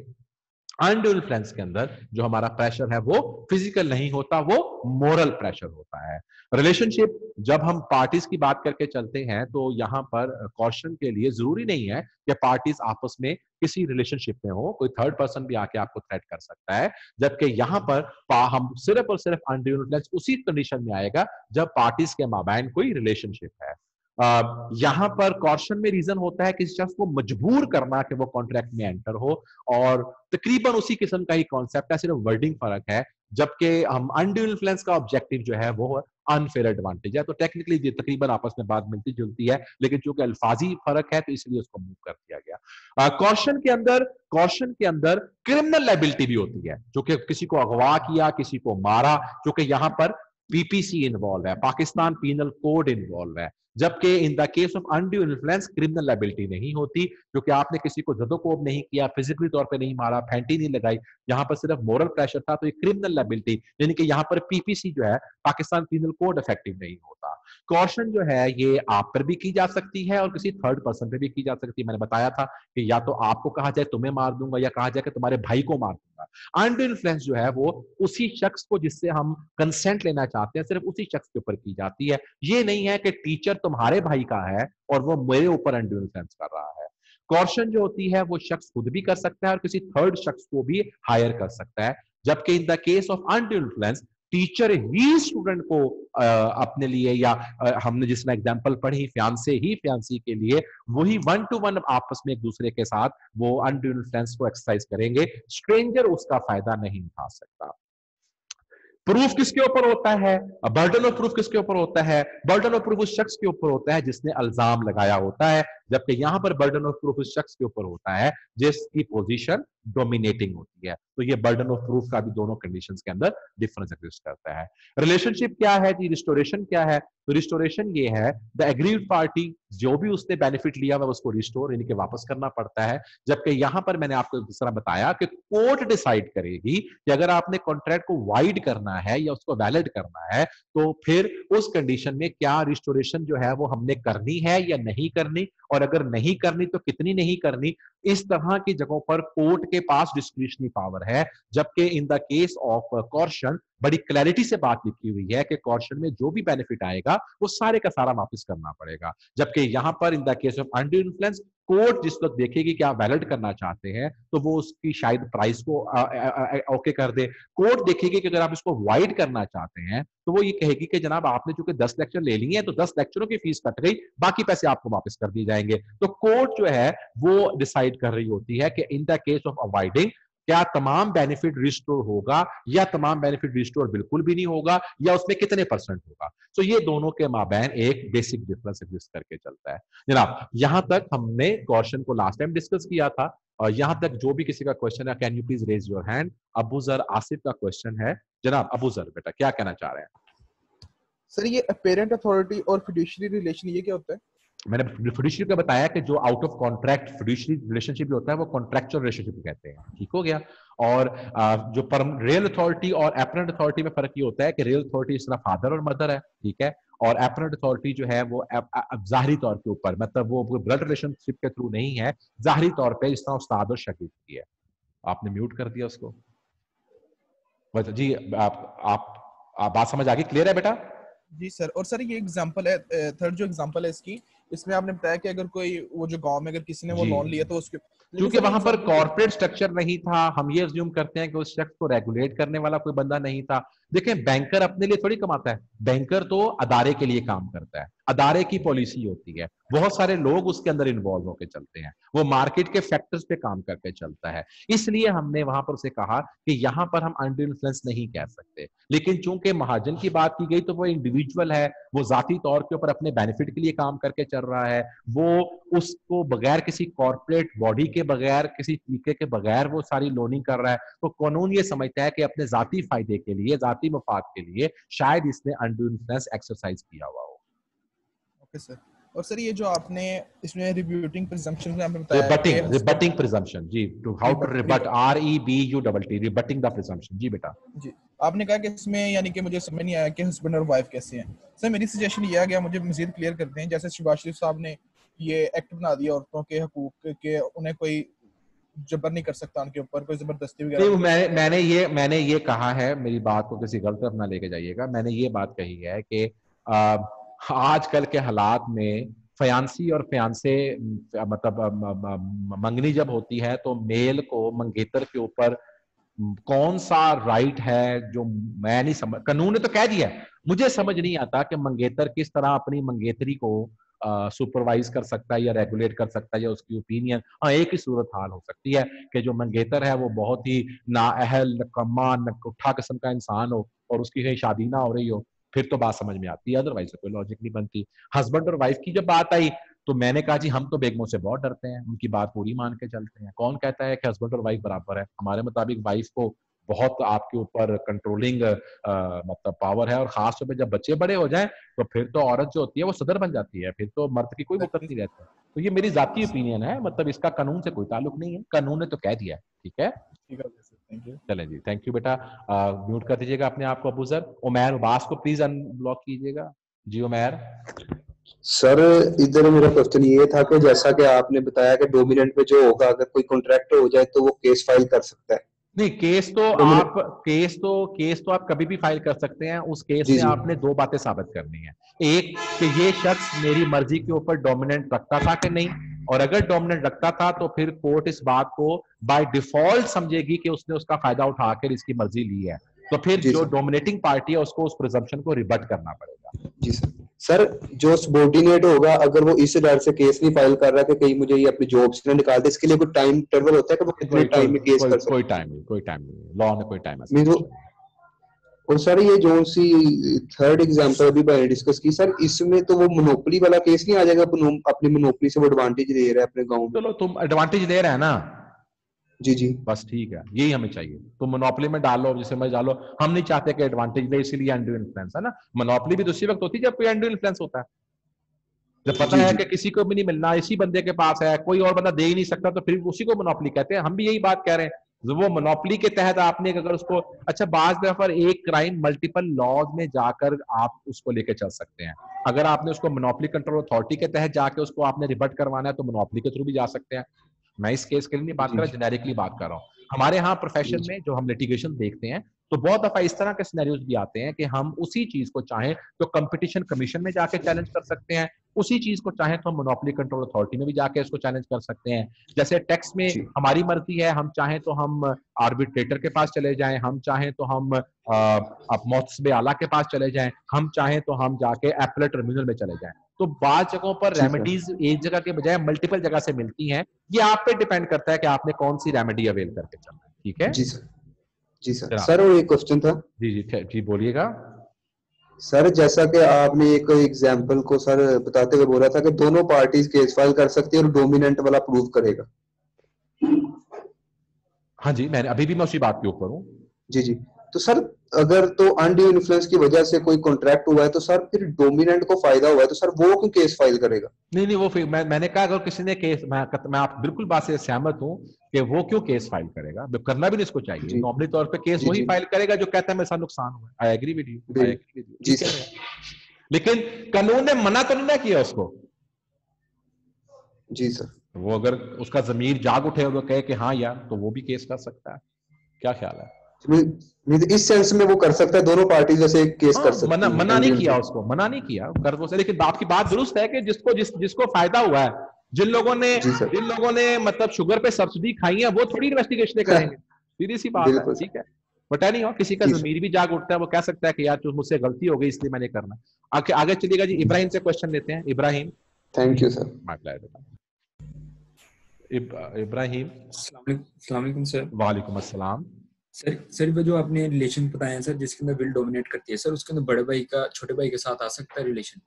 अनड्यू इन्फ्लुएंस के अंदर जो हमारा प्रेशर है वो फिजिकल नहीं होता, वो मोरल प्रेशर होता है। रिलेशनशिप, जब हम पार्टीज की बात करके चलते हैं तो यहाँ पर कॉशन के लिए जरूरी नहीं है कि पार्टीज आपस में किसी रिलेशनशिप में हो, कोई थर्ड पर्सन भी आके आपको थ्रेट कर सकता है, जबकि यहाँ पर हम सिर्फ और सिर्फ अनड्यू इन्फ्लुएंस उसी कंडीशन में आएगा जब पार्टीज के माबैन कोई रिलेशनशिप है। यहाँ पर कॉशन में रीजन होता है किसी शख्स को मजबूर करना कि वो कॉन्ट्रैक्ट में एंटर हो, और तकरीबन उसी किस्म का ही कॉन्सेप्ट है, सिर्फ वर्डिंग फर्क है। जबकि हम अनड्यू इन्फ्लुएंस का ऑब्जेक्टिव जो है वो अनफेयर एडवांटेज है, तो टेक्निकली तकरीबन आपस में बात मिलती जुलती है, लेकिन चूंकि अल्फाजी फर्क है तो इसलिए उसको मूव कर दिया गया। कॉशन के अंदर क्रिमिनल लायबिलिटी भी होती है, जो कि किसी को अगवा किया, किसी को मारा, क्योंकि यहाँ पर पीपीसी इन्वॉल्व है, पाकिस्तान पीनल कोड इन्वॉल्व है, जबकि इन the case of undue influence criminal liability नहीं होती, क्योंकि आपने किसी को जदोकोब नहीं किया, फिजिकली तौर पे नहीं मारा, फैंटी नहीं लगाई, यहाँ पर सिर्फ मोरल प्रेशर था, तो ये क्रिमिनल लायबिलिटी, यानी कि यहाँ पर पीपीसी जो है पाकिस्तान पीनल कोड इफेक्टिव नहीं होता। कॉशन जो है ये आप पर भी की जा सकती है और किसी थर्ड पर्सन पे भी की जा सकती है। मैंने बताया था कि या तो आपको कहा जाए तुम्हें मार दूंगा, या कहा जाए कि तुम्हारे भाई को मार दूंगा। अनड्यू इन्फ्लुएंस जो है वो उसी शख्स को जिससे हम कंसेंट लेना चाहते हैं सिर्फ उसी शख्स के ऊपर की जाती है। ये नहीं है कि टीचर तुम्हारे भाई का है और वो मेरे ऊपर अनड्यू इन्फ्लुएंस कर रहा है। कॉर्शन जो होती है वो शख्स खुद भी कर सकता है और किसी थर्ड शख्स को भी हायर कर सकता है, जबकि इन the case of undue influence teacher he student को अपने लिए, या हमने जिसमें एग्जांपल पढ़ी फियांसी के लिए, वही 1 to 1 आपस में एक दूसरे के साथ वो अनड्यू इन्फ्लुएंस को एक्सरसाइज करेंगे, स्ट्रेंजर उसका फायदा नहीं उठा सकता। प्रूफ किसके ऊपर होता है, बर्डन ऑफ प्रूफ किसके ऊपर होता है, बर्डन ऑफ प्रूफ उस शख्स के ऊपर होता है जिसने इल्जाम लगाया होता है, जबकि यहाँ पर बर्डन ऑफ प्रूफ उस शख्स के ऊपर होता है जिसकी पोजीशन डोमिनेटिंग होती है। तो ये बर्डन ऑफ प्रूफ का भी दोनों कंडीशंस के अंदर डिफरेंस एग्जिस्ट करता है। रिलेशनशिप क्या है जी, रिस्टोरेशन क्या है? तो रिस्टोरेशन ये है द एग्रीड पार्टी, जो भी उसने बेनिफिट लिया हुआ उसको रिस्टोर यानी कि वापस करना पड़ता है। जबकि यहां पर मैंने आपको दूसरा बताया कि कोर्ट डिसाइड करेगी कि अगर आपने कॉन्ट्रैक्ट को वाइड करना है या उसको वैलिड करना है तो फिर उस कंडीशन में क्या रिस्टोरेशन जो है वो हमने करनी है या नहीं करनी, और अगर नहीं करनी तो कितनी नहीं करनी। इस तरह की जगहों पर कोर्ट के पास डिस्क्रिशनरी पावर है। जबकि इन द केस ऑफ कॉर्शन बड़ी क्लैरिटी से बात लिखी हुई है कि कॉर्शन में जो भी बेनिफिट आएगा वो सारे का सारा वापस करना पड़ेगा। जबकि यहां पर इन the case of undue influence court जिस वक्त देखेगी कि आप वैलिड करना चाहते हैं तो वो उसकी शायद प्राइस को ओके कर दे। कोर्ट देखेगी कि अगर आप इसको वाइड करना चाहते हैं तो वो ये कहेगी कि जनाब आपने चूंकि 10 लेक्चर ले लिए हैं तो 10 लेक्चरों की फीस कट गई, बाकी पैसे आपको वापस कर दिए जाएंगे। तो कोर्ट जो है वो डिसाइड कर रही होती है कि in the case of avoiding क्या तमाम बेनिफिट रिस्टोर होगा या तमाम बेनिफिट रिस्टोर बिल्कुल भी नहीं होगा या उसमें कितने परसेंट होगा। तो ये दोनों के माबैन एक बेसिक डिफरेंस एग्जिस्ट करके चलता है। जनाब यहां तक हमने क्वेश्चन को लास्ट टाइम डिस्कस किया था और यहां तक जो भी किसी का क्वेश्चन है can you please raise your hand. Abu Zar Asif का क्वेश्चन है। जनाब अबू जर बेटा क्या कहना चाह रहे हैं? सर ये पेरेंट अथॉरिटी और फिड्यूशियरी रिलेशन ये क्या होता है? मैंने फिड्यूशियरी का बताया कि जो out of contract fiduciary relationship होता है वो कॉन्ट्रैक्चुअल रिलेशनशिप कहते हैं। ठीक हो गया। और जो रियल अथॉरिटी और एपरेंट अथॉरिटी में फर्क ये होता है कि रियल अथॉरिटी इस तरह फादर और मदर है, ठीक है, और एपरेंट अथॉरिटी जो है वो जाहिरी तौर के ऊपर मतलब वो ब्लड रिलेशनशिप के थ्रू नहीं है, जाहिरी तौर पर इस तरह उस्ताद और शागिर्द की है। आपने म्यूट कर दिया उसको। जी आप बात समझ आ गई? क्लियर है बेटा? जी सर। और सर ये एग्जांपल है, थर्ड जो एग्जांपल है इसकी, इसमें आपने बताया कि अगर कोई वो जो गांव में अगर किसी ने वो लोन लिया तो उसके क्योंकि वहां पर कॉर्पोरेट स्ट्रक्चर नहीं था, हम ये अज्यूम करते हैं कि उस शख्स को रेगुलेट करने वाला कोई बंदा नहीं था। देखें बैंकर अपने लिए थोड़ी कमाता है, बैंकर तो अदारे के लिए काम करता है, अदारे की पॉलिसी होती है, बहुत सारे लोग उसके अंदर इन्वॉल्व होकर चलते हैं, वो मार्केट के फैक्टर्स पे काम करके चलता है। इसलिए हमने वहां पर उसे कहा कि यहां पर हम अंडर इन्फ्लुएंस नहीं कह सकते। लेकिन चूंकि महाजन की बात की गई तो वो इंडिविजुअल है, वो जाती तौर के ऊपर अपने बेनिफिट के लिए काम करके चल रहा है, वो उसको बगैर किसी कॉर्पोरेट बॉडी के बगैर किसी तरीके के बगैर वो सारी लोनिंग कर रहा है। तो कानून ये समझता है कि अपने जाती फायदे के लिए, जाती मफाद के लिए शायद इसने अंडर इन्फ्लुएंस एक्सरसाइज किया हुआ हो। Okay sir. और सर ये जो आपने इसमें रिब्यूटिंग प्रिजम्पशन में आपने बताया रिबटिंग प्रिजम्पशन जी, to how to rebut, REBUTT, rebutting the presumption. जी बेटा जी आपने कहा कि इसमें यानी कि मुझे समझ नहीं आया कि हस्बैंड और वाइफ कैसे हैं। सर मेरी सजेशन ये आ गया, मुझे मजीद क्लियर करते हैं। जैसे शहबाज शरीफ साहब ने ये एक्ट बना दिया औरतों के हकूक के, उन्हें कोई जबर नहीं कर सकता उनके ऊपर, कोई जबरदस्ती वगैरह। मैंने ये कहा है, मेरी बात को किसी गलत तरफ ना लेके जाइएगा, मैंने ये बात कही है कि आजकल के हालात में फयांसी और फयांसे मतलब मंगनी जब होती है तो मेल को मंगेतर के ऊपर कौन सा राइट है जो मैं नहीं समझ, कानून ने तो कह दिया है, मुझे समझ नहीं आता कि मंगेतर किस तरह अपनी मंगेतरी को सुपरवाइज कर सकता है या रेगुलेट कर सकता है या उसकी ओपिनियन। हाँ एक ही सूरत हाल हो सकती है कि जो मंगेतर है वो बहुत ही नाअहल, नकम्मा, नकुट्ठा किस्म का इंसान हो और उसकी कहीं शादी ना हो रही हो, फिर तो बात समझ में आती है, अदरवाइज तो कोई लॉजिक नहीं बनती। हस्बैंड और वाइफ की जब बात आई तो मैंने कहा जी हम तो बेगमों से बहुत डरते हैं, उनकी बात पूरी मान के चलते हैं। कौन कहता है कि हस्बैंड और वाइफ बराबर है? हमारे मुताबिक वाइफ को बहुत आपके ऊपर कंट्रोलिंग मतलब पावर है, और खास तौर पे जब बच्चे बड़े हो जाएं तो फिर तो औरत जो होती है वो सदर बन जाती है, फिर तो मर्द की कोई वक़्त नहीं रहती। तो ये मेरी जाती ओपिनियन है, मतलब इसका कानून से कोई ताल्लुक नहीं है, कानून ने तो कह दिया है। ठीक है, चलें जी, थैंक यू बेटा। म्यूट कर दीजिएगा अपने आप को अबू सर। उमैर उबास को प्लीज अनब्लॉक कीजिएगा। जी उमैर। सर इधर मेरा क्वेश्चन ये था कि जैसा कि आपने बताया कि डोमिनेंट पे जो होगा अगर कोई कॉन्ट्रैक्ट हो जाए तो वो केस फाइल कर सकता है। नहीं, केस तो आप कभी भी फाइल कर सकते हैं। उस केस में आपने दो बातें साबित करनी है, एक कि ये शख्स मेरी मर्जी के ऊपर डोमिनेंट रखता था कि नहीं, और अगर डोमिनेंट रखता था तो फिर कोर्ट इस बात को बाय डिफॉल्ट समझेगी कि उसने उसका फायदा उठाकर इसकी मर्जी ली है, तो फिर जो डोमिनेटिंग पार्टी है उसको उस प्रिजम्पशन को रिबट करना पड़ेगा। जी सर। सर जो सबॉर्डिनेट होगा अगर वो इस डर से केस नहीं फाइल कर रहा कि कहीं मुझे ये अपनी जॉब से निकाल दे, इसके लिए कोई टाइम टेबल होता है कि वो कितने टाइम में केस कर सकता है? कोई टाइम नहीं, लॉ ने कोई टाइम और सर ये जो सी थर्ड एग्जांपल अभी मैंने डिस्कस की सर, इसमें तो वो मोनोपोली वाला केस नहीं आ जाएगा, अपनी मोनोपोली से वो एडवांटेज ले रहा है अपने गांव में। चलो तुम एडवांटेज दे रहे हैं ना, जी जी बस ठीक है, यही हमें चाहिए। तुम मोनोपोली में डालो, जैसे मैं डालो, हम नहीं चाहते कि एडवांटेज ले, इसीलिए अनड्यू इन्फ्लुएंस है ना। मोनोपोली भी तो उसी वक्त होती है जब कोई अनड्यू इन्फ्लुएंस होता है, जब पता जी है जी कि किसी को भी नहीं मिलना, इसी बंदे के पास है, कोई और बंदा दे ही नहीं सकता, तो फिर उसी को मोनोपोली कहते हैं। हम भी यही बात कह रहे हैं, वो मोनोपोली के तहत आपने अगर उसको, अच्छा बाज दफा एक क्राइम मल्टीपल लॉज में जाकर आप उसको लेके चल सकते हैं। अगर आपने उसको मोनोपोली कंट्रोल अथॉरिटी के तहत जाके उसको आपने रिबट करवाना है तो मोनोपोली के थ्रू भी जा सकते हैं। मैं इस केस के लिए नहीं बात कर जी रहा, जेनेरिकली बात कर रहा हूँ। हमारे यहाँ जी प्रोफेशन जी में जो हम लिटिगेशन देखते हैं, तो बहुत दफा इस तरह के सिनेरियोज भी आते हैं कि हम उसी चीज को चाहें तो कंपटीशन कमीशन में जाके चैलेंज कर सकते हैं, उसी चीज को चाहें तो हम मोनोपोली कंट्रोल अथॉरिटी में भी जाके इसको चैलेंज कर सकते हैं। जैसे टैक्स में जी हमारी मर्जी है, हम चाहें तो हम आर्बिट्रेटर के पास चले जाएं, हम चाहें तो हम मोहतसब आला के पास चले जाएं, हम चाहें तो हम जाके एपलेट ट्रिब्यूनल में चले जाएं। तो बाद जगहों पर जी सर रेमेडीज एक जगह के बजाय मल्टीपल जगह से मिलती हैं। ये आप पे डिपेंड करता है कि आपने कौन सी रेमेडी अवेल करके चलना है। ठीक है जी सर जी सर। जनाब, सर और एक क्वेश्चन था जी जी जी बोलिएगा। सर, जैसा कि आपने एक एग्जांपल को सर बताते हुए बोला था कि दोनों पार्टीज केस फाइल कर सकती है और डोमिनेंट वाला प्रूव करेगा। हाँ जी, मैंने अभी भी मैं उसी बात के ऊपर हूँ। जी जी। तो सर अगर तो अनड्यू इन्फ्लुएंस की वजह से कोई कॉन्ट्रैक्ट हुआ है तो सर फिर डोमिनेंट को फायदा हुआ है तो सर वो क्यों केस फाइल करेगा? नहीं नहीं, वो फिर मैंने कहा अगर किसी ने केस, मैं आप बिल्कुल बात से सहमत हूँ कि वो क्यों केस फाइल करेगा, करना भी नहीं इसको चाहिए। जी नॉर्मली तौर पे केस जी वही जी फाइल करेगा जो कहता है मेरे साथ नुकसान हुआ है। I agree with you, I will agree with you, जी ठीक सर है। लेकिन कानून ने मना तो नहीं ना किया उसको। जी सर। वो अगर उसका जमीर जाग उठे और वो कहे कि हाँ यार, तो वो भी केस कर सकता है। क्या ख्याल है? इस सेंस में वो कर सकता है, दोनों पार्टीज वैसे केस हाँ, कर मना सकती हैं मना नहीं अनड्यू किया इन्फ्लुएंस। उसको, मना नहीं किया कर वो से। लेकिन आपकी बात दुरुस्त है कि जिसको फायदा हुआ है, जी सर जिन लोगों ने मतलब शुगर पे सब्सिडी खाई है, वो थोड़ी इन्वेस्टिगेशन करेंगे। सीधी सी बात है, बिल्कुल सर। ठीक है। बट नहीं हो, किसी का जी सर जमीर भी जाग उठता है, वो कह सकता है कि यार तो मुझसे गलती हो गई इसलिए मैंने करना। आगे आगे चलिएगा जी, इब्राहिम से क्वेश्चन लेते हैं। Ibrahim, thank you sir. Ibrahim, अस्सलाम वालेकुम सर। वालेकुम अस्सलाम। सर वो जो आपने रिलेशन बताया सर, जिसके अंदर विल डोमिनेट करती है सर, उसके अंदर बड़े भाई का छोटे भाई के साथ आ सकता है रिलेशन?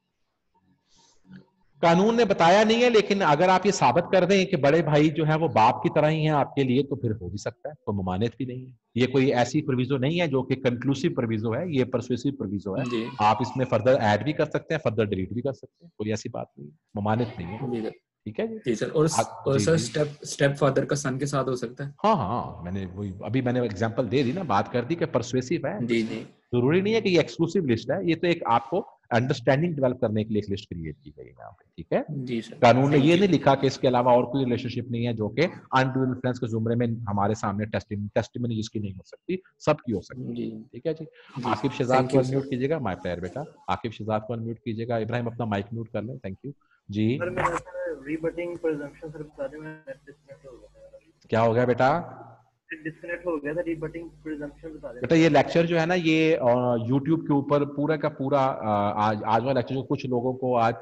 कानून ने बताया नहीं है, लेकिन अगर आप ये साबित कर दें कि बड़े भाई जो है वो बाप की तरह ही है आपके लिए, तो फिर हो भी सकता है, तो ममानियत भी नहीं है। ये कोई ऐसी प्रोविजो नहीं है जो कि कंक्लूसिव प्रोविजो है, ये परसुएसिव प्रोविजो है। जी आप इसमें फर्दर ऐड भी कर सकते हैं, फर्दर डिलीट भी कर सकते हैं, कोई ऐसी बात नहीं है, ममानियत नहीं है। जी सर। ठीक है जी। जी सर। और जी सर जी, स्टेप फादर का सन के साथ हो सकता है? हाँ हाँ, मैंने एग्जांपल दे दी ना, बात कर दी कि परसुएसिव है। जी जी जरूरी नहीं है कि ये एक्सक्लूसिव लिस्ट है, ये तो एक आपको अंडरस्टैंडिंग डेवलप करने के लिए एक लिस्ट क्रिएट की गई है यहाँ पे। ठीक है, जी सर। कानून ने थैंक ये यू। नहीं लिखा कि इसके अलावा और कोई रिलेशनशिप नहीं है जो कि अनड्यू इन्फ्लुएंस के जुमरे में हमारे सामने टेस्टिमनी जिसकी नहीं हो सकती, सबकी हो सकती है। जी ठीक है जी। जी आकिब सर। शहजाद थैंक को यू अनम्यूट सर। कीजिएगा, माय प्यार बेटा। आकिब शहजाद को अनम्यूट कीजिएगा। इब्राहिम अपना माइक म्यूट कर लें, थैंक यू जी। सर मेरा सर रीबटिंग प्रिजम्पशन सर बता दें, मैं डिस्कनेक्ट हो गया था। क्या हो गया बेटा? डिस्कनेक्ट हो गया था, रीबटिंग प्रिजम्पशन बता दें। बेटा ये लेक्चर जो है ना, ये यूट्यूब के ऊपर पूरा का पूरा आज वाला लेक्चर जो कुछ लोगों को आज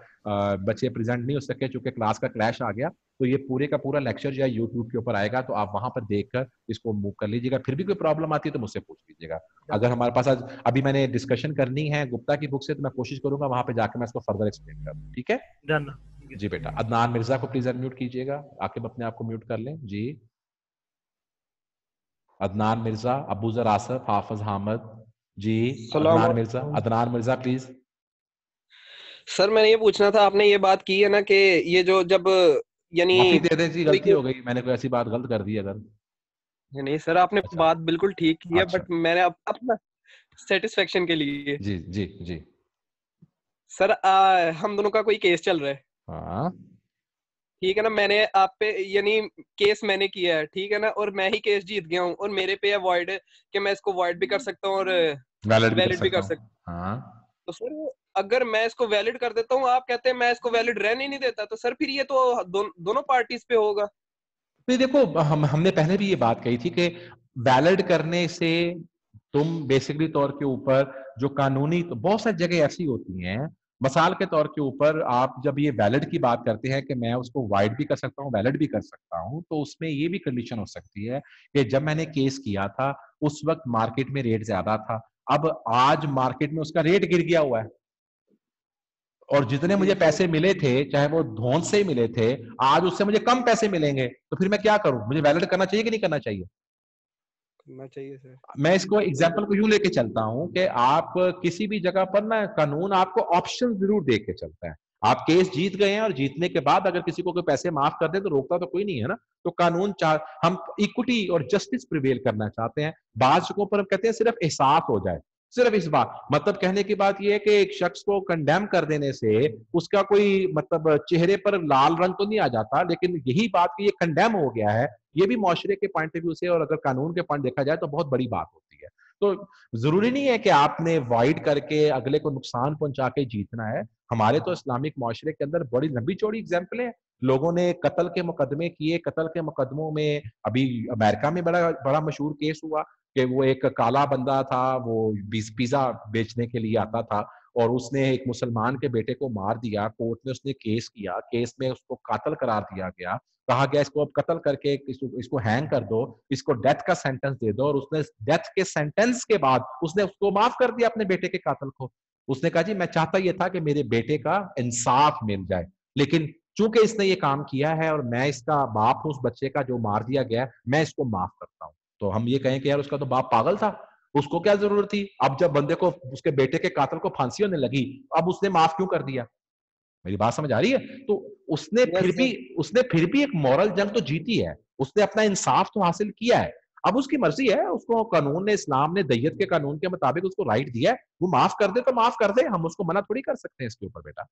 बच्चे प्रेजेंट नहीं हो सके चूंकि क्लास का क्लैश आ गया, तो ये पूरे का पूरा लेक्चर जो है यूट्यूब के ऊपर आएगा, तो आप वहां पर देखकर इसको मूव कर लीजिएगा। फिर भी कोई प्रॉब्लम आती है तो मुझसे पूछ लीजिएगा। अगर हमारे पास आज अभी मैंने डिस्कशन करनी है गुप्ता की बुक से, तो मैं कोशिश करूंगा वहां पे जाकर मैं इसको फर्दर एक्सप्लेन करूँ। ठीक है डन। जी बेटा। अदनान मिर्जा को प्लीज अनम्यूट कीजिएगा। आकिब अपने आप को म्यूट कर लें जी। अदनान मिर्जा, अबू जर आसफ, हाफिज हामिद जी। अदनान मिर्जा प्लीज। सर मैंने ये पूछना था, आपने ये बात की है ना कि ये जो जब यानी माफी दे दें जी, कोई गलती हो गई, मैंने कोई ऐसी बात गलत कर दी अगर। नहीं सर, आपने अच्छा बात बिल्कुल ठीक की है, अच्छा, बट मैंने अपना सेटिस्फेक्शन के लिए जी जी जी। सर हम दोनों का कोई केस चल रहा है, हाँ ठीक है ना। मैंने आप पे यानी केस मैंने किया है, ठीक है ना, और मैं ही केस जीत गया हूँ, और मेरे पे है वॉइड कि मैं इसको वॉइड भी कर सकता हूँ और वैलिड भी कर वैलिड भी सकता कर सकता हूँ। हाँ हूँ। तो सर अगर मैं इसको वैलिड कर देता हूँ, आप कहते हैं मैं इसको वैलिड रहने नहीं देता, तो सर फिर ये तो दोनों पार्टीज पे होगा। तो देखो, हमने पहले भी ये बात कही थी कि वैलिड करने से तुम बेसिकली तौर के ऊपर जो कानूनी, तो बहुत सारी जगह ऐसी होती हैं, मिसाल के तौर के ऊपर आप जब ये वैलिड की बात करते हैं कि मैं उसको वाइड भी कर सकता हूँ, वैलिड भी कर सकता हूँ, तो उसमें ये भी कंडीशन हो सकती है कि जब मैंने केस किया था उस वक्त मार्केट में रेट ज्यादा था, अब आज मार्केट में उसका रेट गिर गया हुआ है, और जितने मुझे पैसे मिले थे, चाहे वो धौंस से ही मिले थे, आज उससे मुझे कम पैसे मिलेंगे, तो फिर मैं क्या करूं? मुझे वैलिड करना चाहिए कि नहीं करना चाहिए? करना चाहिए सर। मैं इसको एग्जाम्पल को यूं लेके चलता हूं कि आप किसी भी जगह पर ना, कानून आपको ऑप्शन जरूर दे के चलता है। आप केस जीत गए हैं और जीतने के बाद अगर किसी को कोई पैसे माफ कर दे तो रोकता तो कोई नहीं है ना। तो कानून हम इक्विटी और जस्टिस प्रिवेल करना चाहते हैं। बात जगहों पर हम कहते हैं सिर्फ एहसास हो जाए, सिर्फ इस बात, मतलब कहने की बात यह है कि एक शख्स को कंडेम कर देने से उसका कोई मतलब चेहरे पर लाल रंग तो नहीं आ जाता, लेकिन यही बात कि ये कंडेम हो गया है, ये भी मुआशरे के पॉइंट ऑफ व्यू से और अगर कानून के पॉइंट देखा जाए तो बहुत बड़ी बात होती है। तो जरूरी नहीं है कि आपने वाइड करके अगले को नुकसान पहुंचा के जीतना है। हमारे तो इस्लामिक मुआशरे के अंदर बड़ी लंबी चौड़ी एग्जाम्पल है। लोगों ने कत्ल के मुकदमे किए, कत्ल के मुकदमों में अभी अमेरिका में बड़ा बड़ा मशहूर केस हुआ कि वो एक काला बंदा था, वो पिज्जा बेचने के लिए आता था और उसने एक मुसलमान के बेटे को मार दिया। कोर्ट ने उसने केस किया, केस में उसको कातिल करार दिया गया, कहा गया इसको अब कत्ल करके इसको हैंग कर दो, इसको डेथ का सेंटेंस दे दो, और उसने डेथ के सेंटेंस के बाद उसने उसको माफ कर दिया अपने बेटे के कातिल को। उसने कहा जी मैं चाहता ये था कि मेरे बेटे का इंसाफ मिल जाए, लेकिन चूंकि इसने ये काम किया है और मैं इसका बाप हूं, उस बच्चे का जो मार दिया गया, मैं इसको माफ करता हूं। तो हम ये कहें कि यार उसका तो बाप पागल था, उसको क्या जरूरत थी? अब जब बंदे को, उसके बेटे के कातिल को फांसी होने लगी, अब उसने माफ क्यों कर दिया? मेरी बात समझ आ रही है? तो उसने फिर भी एक मॉरल जंग तो जीती है, उसने अपना इंसाफ तो हासिल किया है। अब उसकी मर्जी है, उसको कानून ने, इस्लाम ने दैयत के कानून के मुताबिक उसको राइट दिया है, वो माफ कर दे तो माफ कर दे, हम उसको मना थोड़ी कर सकते हैं इसके ऊपर बेटा।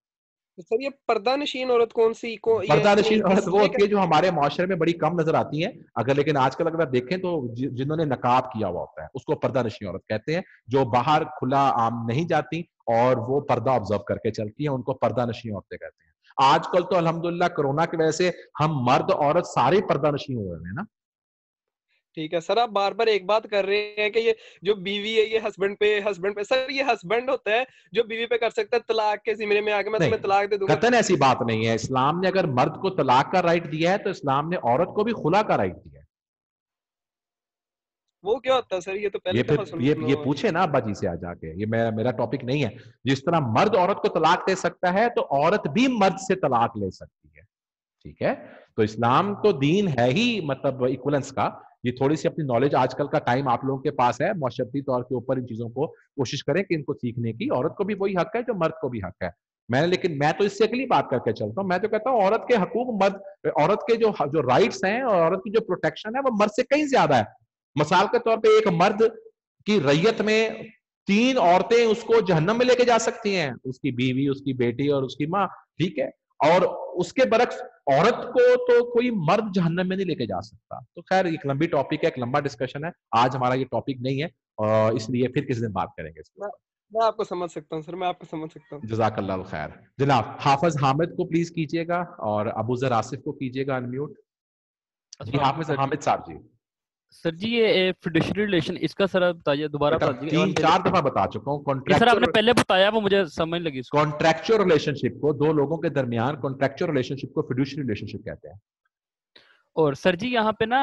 तो सर ये पर्दा नशीन औरत कौन सी को ये पर्दा यानी नशीन औरत वो ये होती है जो हमारे माशरे में बड़ी कम नजर आती है, अगर लेकिन आजकल अगर आप देखें तो जिन्होंने नकाब किया हुआ होता है उसको पर्दा नशीन औरत कहते हैं, जो बाहर खुला आम नहीं जाती और वो पर्दा ऑब्जर्व करके चलती है, उनको पर्दा नशीन औरतें कहते हैं। आजकल तो अल्हम्दुलिल्लाह कोरोना की वजह से हम मर्द औरत सारे पर्दा नशीन हो रहे हैं ना। ठीक है सर, आप बार बार एक बात कर रहे हैं कि ये जो बीवी है ये हस्बैंड पे सर, ये हस्बैंड होता है जो बीवी पे कर सकता है, तलाक के जिम्मे में आके मैं तुम्हें तलाक दे दूंगा। कतन ऐसी बात नहीं है। इस्लाम ने अगर मर्द को तलाक का राइट दिया है तो इस्लाम ने औरत को भी खुला का राइट दिया है। वो क्या होता है सर? ये तो पहले दफा सुन ये पूछे ना अब्बा जी से आ जाके, ये मेरा टॉपिक नहीं है। जिस तरह मर्द औरत को तलाक दे सकता है तो औरत भी मर्द से तलाक ले सकती है, ठीक है? तो इस्लाम तो दीन है ही मतलब इक्वलेंस का। ये थोड़ी सी अपनी नॉलेज, आजकल का टाइम आप लोगों के पास है, माशरती तौर के ऊपर इन चीजों को कोशिश करें कि इनको सीखने की। औरत को भी वही हक है जो मर्द को भी हक है। लेकिन मैं तो इससे अगली बात करके चलता हूँ। मैं तो कहता हूँ औरत के हकूक, औरत के जो राइट्स हैं और औरत की जो प्रोटेक्शन है वो मर्द से कहीं ज्यादा है। मिसाल के तौर पे एक मर्द की रैयत में 3 औरतें उसको जहन्नम में लेके जा सकती हैं, उसकी बीवी, उसकी बेटी और उसकी माँ, ठीक है? और उसके बरक्स औरत को तो कोई मर्द जहन्नम में नहीं लेके जा सकता। तो खैर एक लंबी टॉपिक है, एक लंबा डिस्कशन है, आज हमारा ये टॉपिक नहीं है और इसलिए फिर किसी दिन बात करेंगे इसके ऊपर। मैं आपको समझ सकता हूँ सर, मैं आपको समझ सकता हूँ। जज़ाकल्लाह खैर। जनाब हाफिज हामिद को प्लीज कीजिएगा और अबू जर आसिफ को कीजिएगा अनम्यूट। जी हाफिज हामिद साहब जी। सर जी ये फिडुशियरी रिलेशन, इसका सर आप बताइए, दोबारा बता दीजिए। 3-4 दफा बता चुका हूँ। सर आपने पहले बताया, वो मुझे समझ लगी। कॉन्ट्रैक्चुअल रिलेशनशिप को, दो लोगों के दरमियान कॉन्ट्रैक्चुअल रिलेशनशिप को फिडुशियरी रिलेशनशिप कहते हैं। और सर जी यहाँ पे ना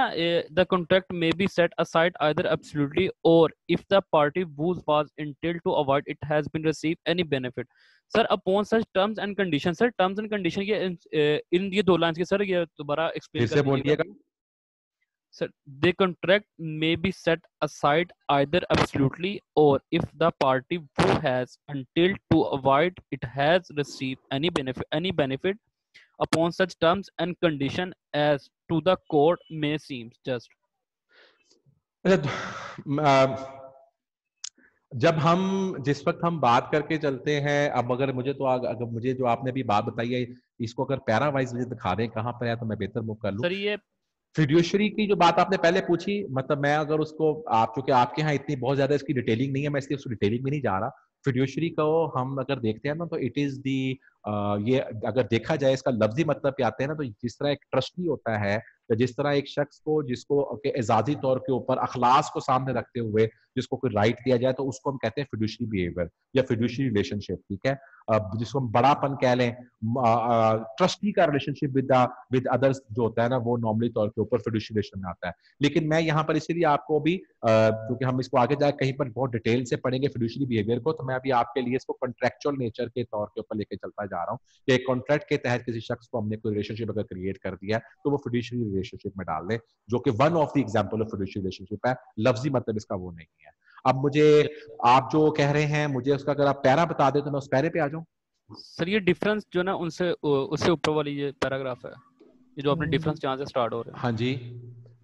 द कॉन्ट्रैक्ट में be set aside either absolutely और if the party whose was entailed to avoid it has been received any benefit sir upon such terms and condition. Sir terms and condition ये इन ये 2 lines के sir ये दोबारा explain कर दीजिएगा sir. The contract में be set aside either absolutely और if the party who has entailed to avoid it has received any benefit upon such terms and condition as to the court may seem just। जब जिस वक्त हम बात करके चलते हैं, अब अगर मुझे जो आपने अभी बात बताई है इसको अगर पैरा वाइज मुझे दिखा दें कहाँ पर है तो मैं बेहतर मूव कर लूं। सर ये फिड्यूशरी की जो बात आपने पहले पूछी, मतलब मैं अगर उसको, आप चूंकि आपके यहाँ इतनी बहुत ज्यादा इसकी डिटेलिंग नहीं है, मैं इसलिए उसकी डिटेलिंग में नहीं जा रहा। फिड्यूशरी को हम अगर देखते हैं ना तो इट इज दी, ये अगर देखा जाए इसका लफ्जी मतलब क्या आते हैं ना, तो जिस तरह एक ट्रस्टी होता है, जिस तरह एक शख्स को जिसको एजाजी तौर के ऊपर अखलास को सामने रखते हुए जिसको कोई राइट दिया जाए तो उसको हम कहते हैं फिड्यूशरी बिहेवियर या फिड्यूशरी रिलेशनशिप, ठीक है। जिसको हम बड़ापन कह लें, ट्रस्टी का रिलेशनशिप विद अदर्स जो होता है ना, वो नॉर्मली तौर के ऊपर फिड्यूशरी रिलेशन में आता है। लेकिन मैं यहाँ पर इसीलिए आपको भी क्योंकि हम इसको आगे जाकर कहीं पर बहुत डिटेल से पढ़ेंगे फिड्यूशरी बिहेवियर को, तो मैं अभी आपके लिए इसको कॉन्ट्रेक्चुअल नेचर के तौर के ऊपर लेके चलता जा रहा हूँ कि एक कॉन्ट्रैक्ट के तहत किसी शख्स को हमने कोई रिलेशनशिप अगर क्रिएट कर दिया तो वो फिड्यूशरी रिलेशनशिप में डाल दे, जो कि one of the example of fiduciary relationship है। लफ्जी मतलब इसका वो नहीं है। अब मुझे आप जो कह रहे हैं, मुझे उसका अगर आप पैरा बता दें तो मैं उस पैरे पे आ जाऊं। सर ये डिफरेंस जो ना उनसे उससे ऊपर वाली ये पैराग्राफ है, ये जो आपने डिफरेंस जहाँ से स्टार्ट हो रहा है। हाँ जी,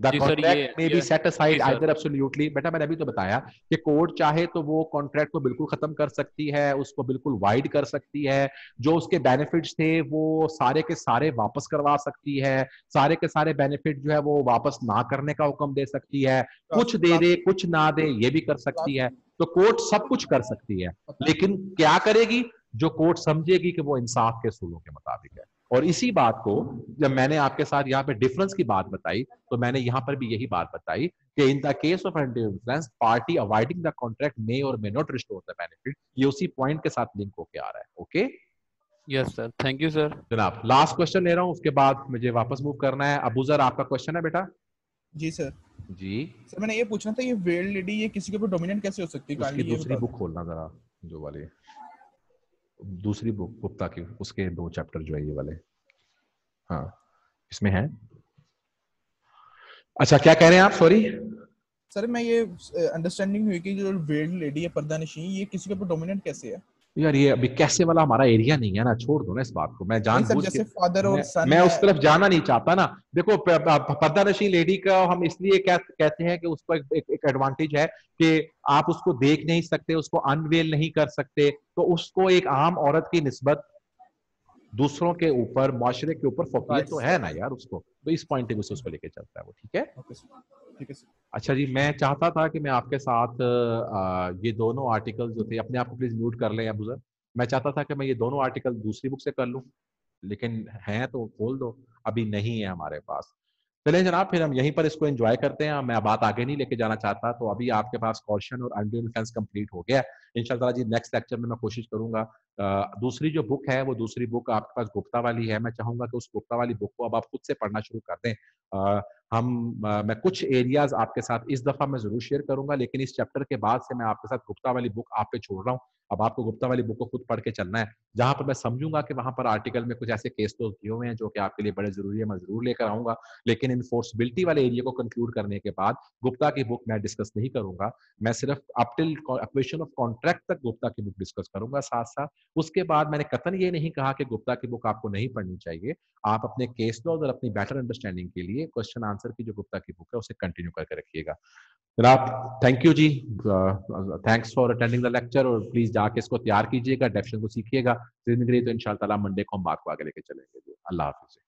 द जी सर, कॉन्ट्रैक्ट में be set aside ji sir. Either absolutely. बेटा मैंने अभी तो बताया कि कोर्ट चाहे तो वो कॉन्ट्रैक्ट को बिल्कुल खत्म कर सकती है, उसको बिल्कुल वाइड कर सकती है, जो उसके बेनिफिट्स थे वो सारे के सारे वापस करवा सकती है, सारे के सारे बेनिफिट जो है वो वापस ना करने का हुक्म दे सकती है, कुछ दे दे कुछ ना दे ये भी कर सकती है। तो कोर्ट सब कुछ कर सकती है, लेकिन क्या करेगी? जो कोर्ट समझेगी कि वो इंसाफ के असूलों के मुताबिक है। और इसी बात को जब मैंने आपके साथ यहाँ पे डिफरेंस की बात बताई तो मैंने यहाँ पर भी यही बात बताई कि in the case of undue influence party avoiding the contract may और may not restore the benefit, ये उसी पॉइंट के साथ लिंक होके आ रहा है। Okay yes sir, thank you sir. जनाब, लास्ट क्वेश्चन ले रहा हूँ, उसके बाद मुझे वापस मूव करना है। अबूजर आपका क्वेश्चन है बेटा? जी सर। जी सर मैंने ये पूछना था, ये वेल्ड लेडी ये किसी के ऊपर डोमिनेंट कैसे हो सकती है? उसकी काइंडली ये दूसरी बता बुक खोलना जरा, जो वाली दूसरी बुक गुप्ता की, उसके 2 चैप्टर जो है ये वाले, हाँ इसमें है। अच्छा क्या कह रहे हैं आप? सॉरी सर मैं ये अंडरस्टैंडिंग हुई कि जो वेल्ड लेडी है पर्दानशीं, ये किसी के ऊपर डोमिनेंट कैसे है? यार ये अभी कैसे वाला हमारा एरिया नहीं है ना, छोड़ दो ना इस बात को। मैं जानबूझ के फादर और सन मैं उस तरफ जाना नहीं चाहता ना। देखो पर्दानशीं लेडी का हम इसलिए क्या कहते हैं कि उसको एक एडवांटेज है कि आप उसको देख नहीं सकते, उसको अनवेल नहीं कर सकते, तो उसको एक आम औरत की निस्बत दूसरों के ऊपर, मुआशरे के ऊपर फौकियत तो है ना यार उसको, तो इस पॉइंट से उसको लेके चलता है वो, ठीक है। ठीक है सर। अच्छा जी, मैं चाहता था कि मैं आपके साथ ये दोनों आर्टिकल जो थे, अपने आप को प्लीज म्यूट कर लें अबूजर। मैं चाहता था कि मैं ये दोनों आर्टिकल दूसरी बुक से कर लूं, लेकिन हैं तो खोल दो, अभी नहीं है हमारे पास। चले जनाब, फिर हम यहीं पर इसको एंजॉय करते हैं। मैं बात आगे नहीं लेके जाना चाहता, तो अभी आपके पास कॉशन और अनड्यू इन्फ्लुएंस कंप्लीट हो गया। इंशाल्लाह जी नेक्स्ट लेक्चर में मैं कोशिश करूंगा दूसरी जो बुक है वो दूसरी बुक आपके पास गुप्ता वाली है, मैं चाहूंगा कि उस गुप्ता वाली बुक को अब आप खुद से पढ़ना शुरू कर दें। मैं कुछ एरियाज आपके साथ इस दफा मैं जरूर शेयर करूंगा, लेकिन इस चैप्टर के बाद से मैं आपके साथ गुप्ता वाली बुक आप पे छोड़ रहा हूँ। अब आपको गुप्ता वाली बुक को खुद पढ़ के चलना है, जहां पर मैं समझूंगा कि वहां पर आर्टिकल में कुछ ऐसे केस तो दिए हुए हैं जो कि आपके लिए बड़े जरूरी है, मैं जरूर लेकर आऊंगा। लेकिन इन्फोर्सबिलिटी वाले एरिया को कंक्लूड करने के बाद गुप्ता की बुक मैं डिस्कस नहीं करूंगा। मैं सिर्फ up till equation of contract तक गुप्ता की बुक डिस्कस करूंगा साथ साथ। उसके बाद मैंने कतन ये नहीं कहा कि गुप्ता की बुक आपको नहीं पढ़नी चाहिए। आप अपने केस लॉ और अपनी बेटर अंडरस्टैंडिंग के लिए क्वेश्चन आंसर की जो गुप्ता की बुक है उसे कंटिन्यू करके रखिएगा। जनाब थैंक यू जी, thanks for attending the lecture, और प्लीज जाके इसको तैयार कीजिएगा, डेफिनेशन को सीखिएगा। जिंदगी तो इंशाल्लाह मंडे को हम बात को आगे लेके चलेंगे। अल्लाह हाफिज।